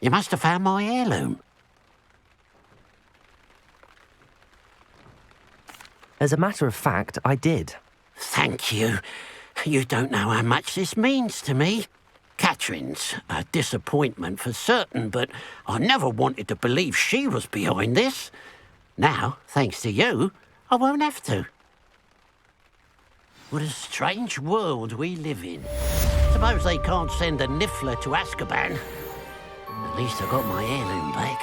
you must have found my heirloom. As a matter of fact, I did. Thank you. You don't know how much this means to me. Catherine's a disappointment for certain, but I never wanted to believe she was behind this. Now, thanks to you, I won't have to. What a strange world we live in. Suppose they can't send a niffler to Azkaban. At least I got my heirloom back.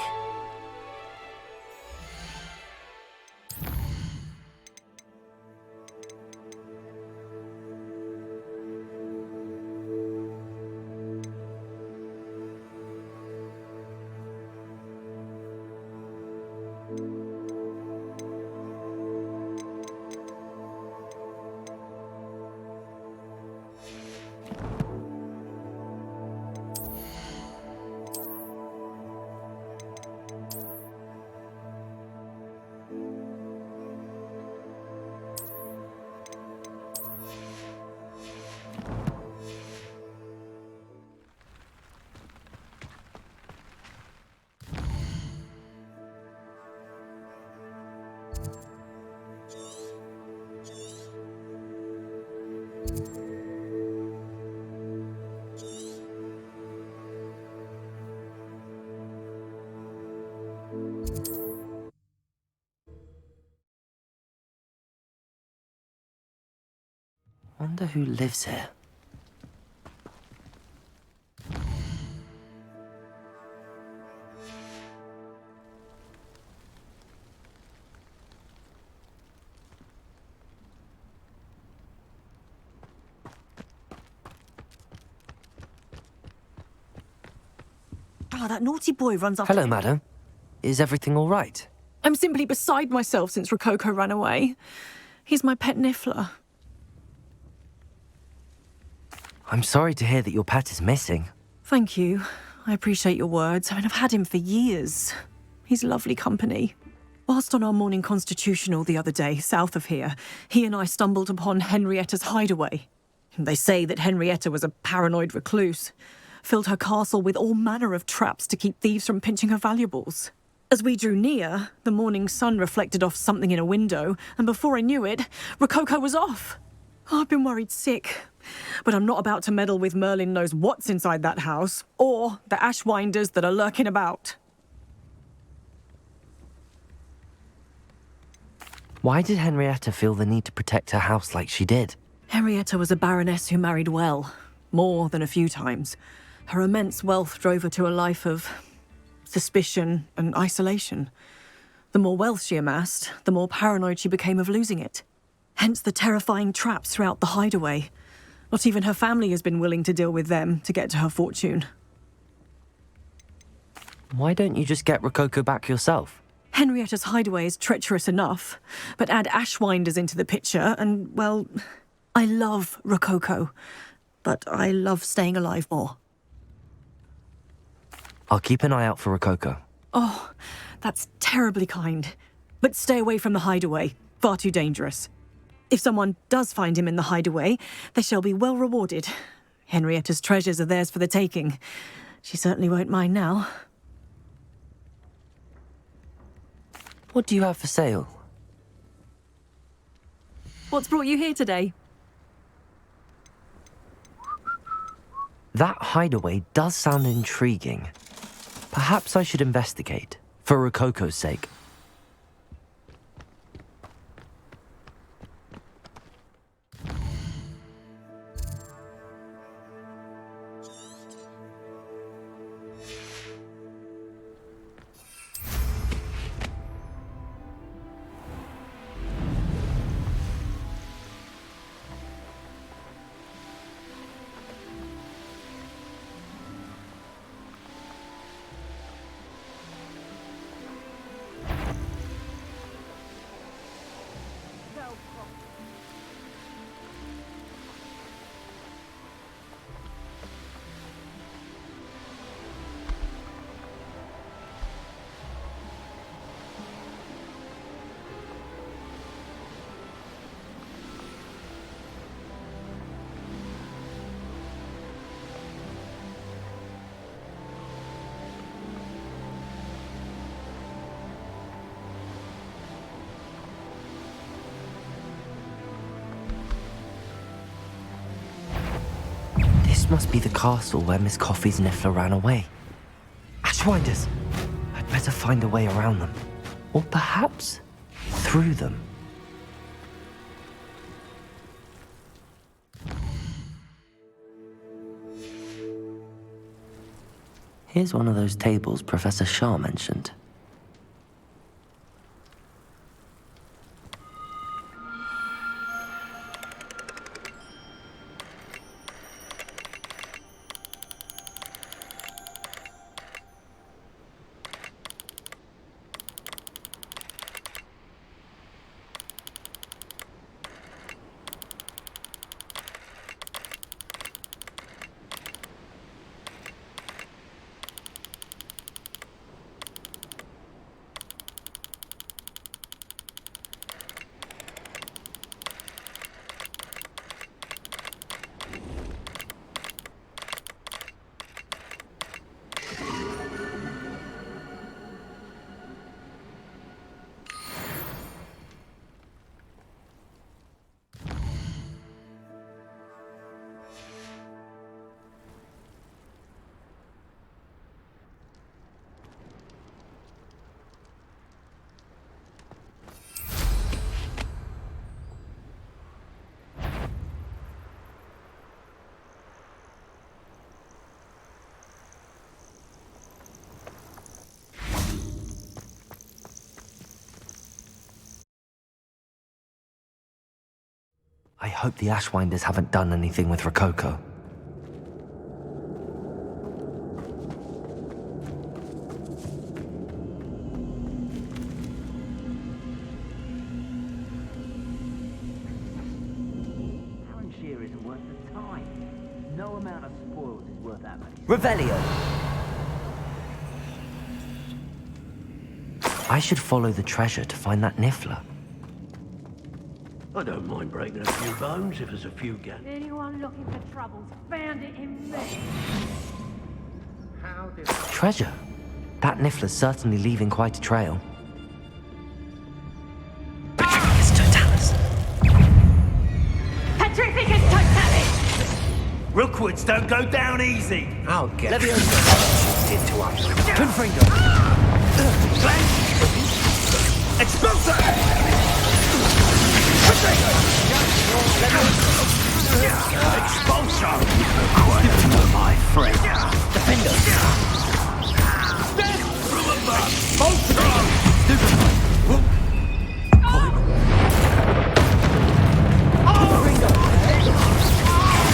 Wonder who lives here. Ah, that naughty boy runs after Hello, madam. Is everything all right? I'm simply beside myself since Rococo ran away. He's my pet niffler. I'm sorry to hear that your pet is missing. Thank you. I appreciate your words. I mean, I've had him for years. He's lovely company. Whilst on our morning constitutional the other day, south of here, he and I stumbled upon Henrietta's hideaway. They say that Henrietta was a paranoid recluse, filled her castle with all manner of traps to keep thieves from pinching her valuables. As we drew near, the morning sun reflected off something in a window, and before I knew it, Rococo was off. Oh, I've been worried sick. But I'm not about to meddle with Merlin knows what's inside that house, or the ashwinders that are lurking about. Why did Henrietta feel the need to protect her house like she did? Henrietta was a baroness who married well, more than a few times. Her immense wealth drove her to a life of suspicion and isolation. The more wealth she amassed, the more paranoid she became of losing it. Hence the terrifying traps throughout the hideaway. Not even her family has been willing to deal with them to get to her fortune. Why don't you just get Rococo back yourself? Henrietta's hideaway is treacherous enough, but add Ashwinders into the picture and, well, I love Rococo, but I love staying alive more. I'll keep an eye out for Rococo. Oh, that's terribly kind. But stay away from the hideaway. Far too dangerous. If someone does find him in the hideaway, they shall be well rewarded. Henrietta's treasures are theirs for the taking. She certainly won't mind now. What do you have for sale? What's brought you here today? That hideaway does sound intriguing. Perhaps I should investigate, for Rococo's sake. This must be the castle where Miss Coffee's Niffler ran away. Ashwinders! I'd better find a way around them. Or perhaps through them. Here's one of those tables Professor Shah mentioned. I hope the Ashwinders haven't done anything with Rococo. Shear isn't worth the time. No amount of spoils is worth that many. Revelio! I should follow the treasure to find that Niffler. I don't mind breaking a few bones if there's a few gaps. Anyone looking for troubles found it in me. How did... Treasure? That Niffler's certainly leaving quite a trail. Petrificus totalis! Petrificus totalis! Rookwoods don't go down easy. I'll get Let me did to us. Confringo! Expulsor! Expulsion! My friend. Defender.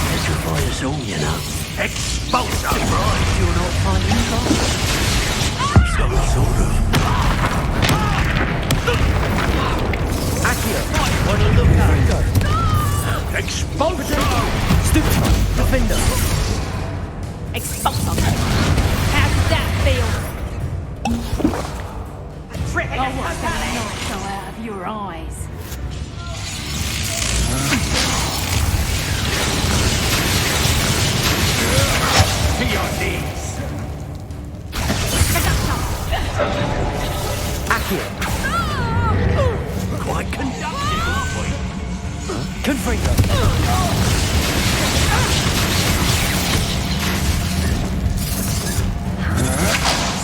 Petrify us all, you know. Expulsion! You're not fighting Some sort of. Accio. Wanna look at Expulsion! Stupid. Defender. Expulsion. How does that feel? Terrific. I want that light go out of your eyes. To your knees! Accio. Quite conductive, aren't we? Confringo.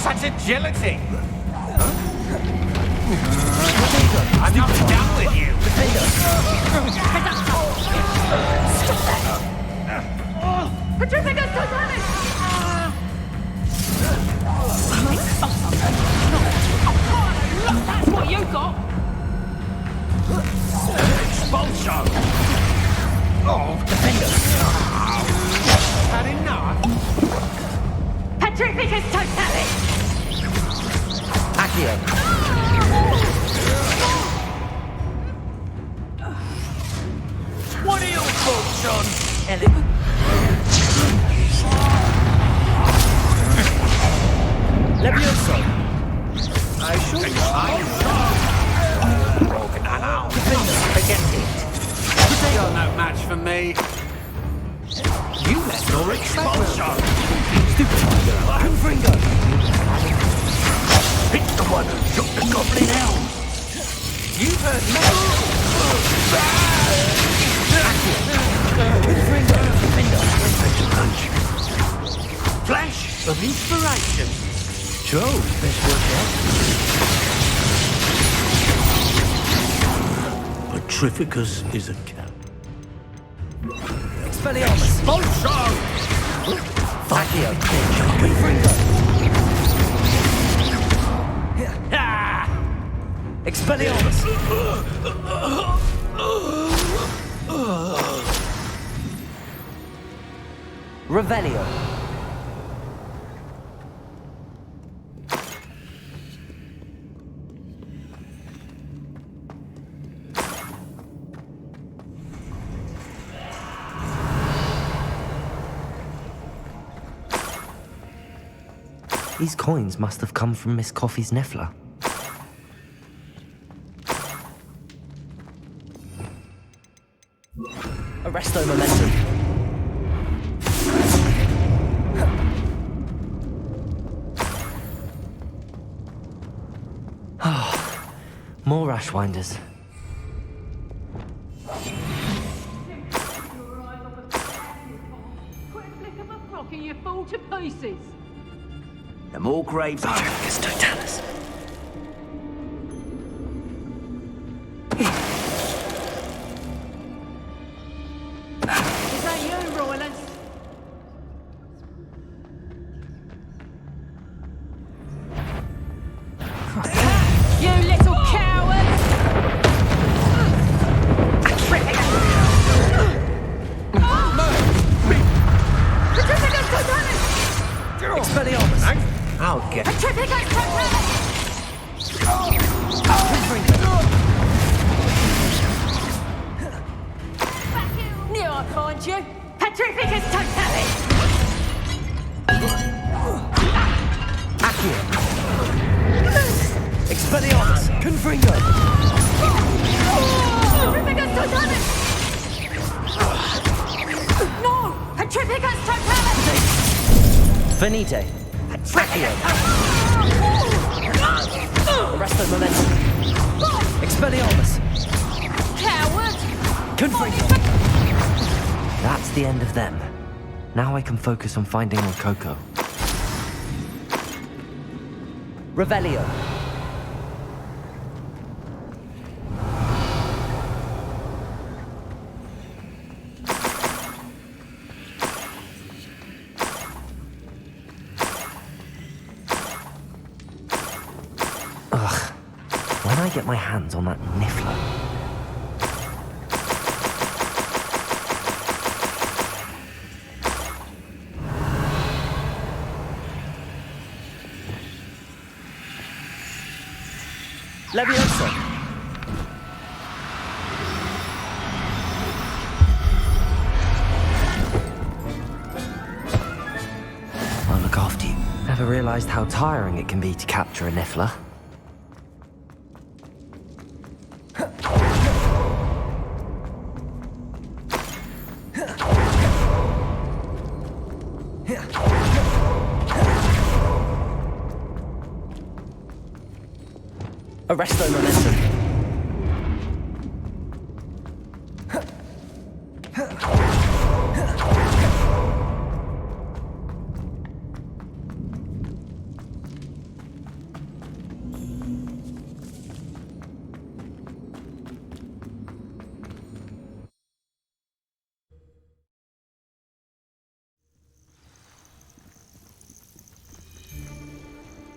Such agility! I'm not done with you! Stop that! Petrificus totalis! That's what you got! Expulsion! Oh, defender. Had enough? Petrificus totalis! Accio. What are your thoughts on? Levioso. I should Forget it. You're no match for me. You let your expulsion. Confringo. Pick the one who took the goblin out. You've heard me. Confringo. Defender. Flash of inspiration. Joe, best work out. Petrificus is a cat. Expelliarmus. Expulsion! Accio. Confringo. Expelliarmus. Revelio. These coins must have come from Miss Coffee's Nefla. Arresto momentum. More Ashwinders. Rocking you fall to pieces. The more graves are. Petrificus totalis. Is that you, Roylance? You little coward! Petrificus totalis! Expelliarmus. I'll get it. Petrificus totalis! Knew I'd find you! Petrificus totalis! Accio. Expelliarmus. Confringo. Petrificus totalis! No! Petrificus totalis! Venite. Accio. Arresto momentum. Expelliarmus. Coward! Confringo. That's the end of them. Now I can focus on finding Rococo. Revelio. I get my hands on that niffler? Leviosa! I'll look after you. Never realized how tiring it can be to capture a niffler. Arresto momentum.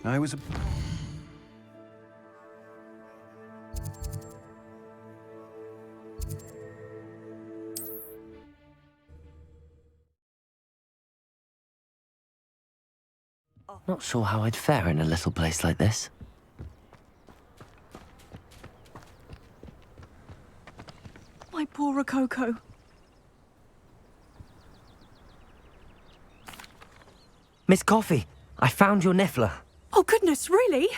I was a... Not sure how I'd fare in a little place like this. My poor Rococo. Miss Coffee, I found your niffler. Oh, goodness, really?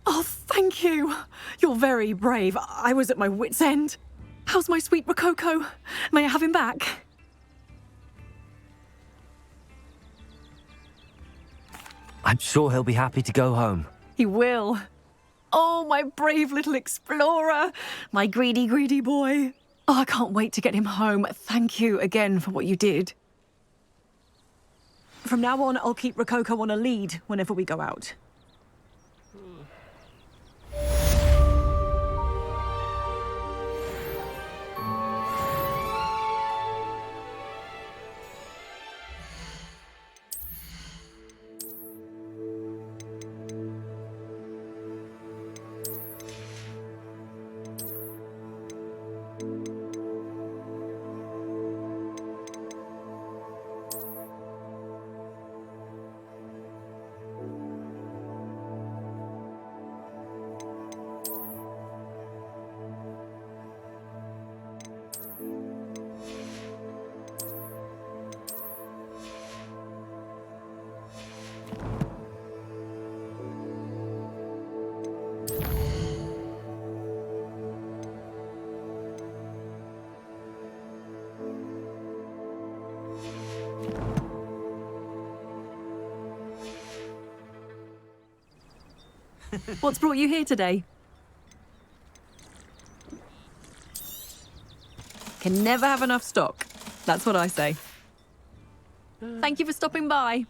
Oh, thank you. You're very brave. I was at my wit's end. How's my sweet Rococo? May I have him back? I'm sure he'll be happy to go home. He will. Oh, my brave little explorer. My greedy, greedy boy. Oh, I can't wait to get him home. Thank you again for what you did. From now on, I'll keep Rococo on a lead whenever we go out. What's brought you here today? Can never have enough stock. That's what I say. Thank you for stopping by.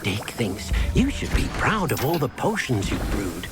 Dick thinks you should be proud of all the potions you've brewed.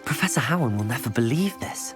Professor Howard will never believe this.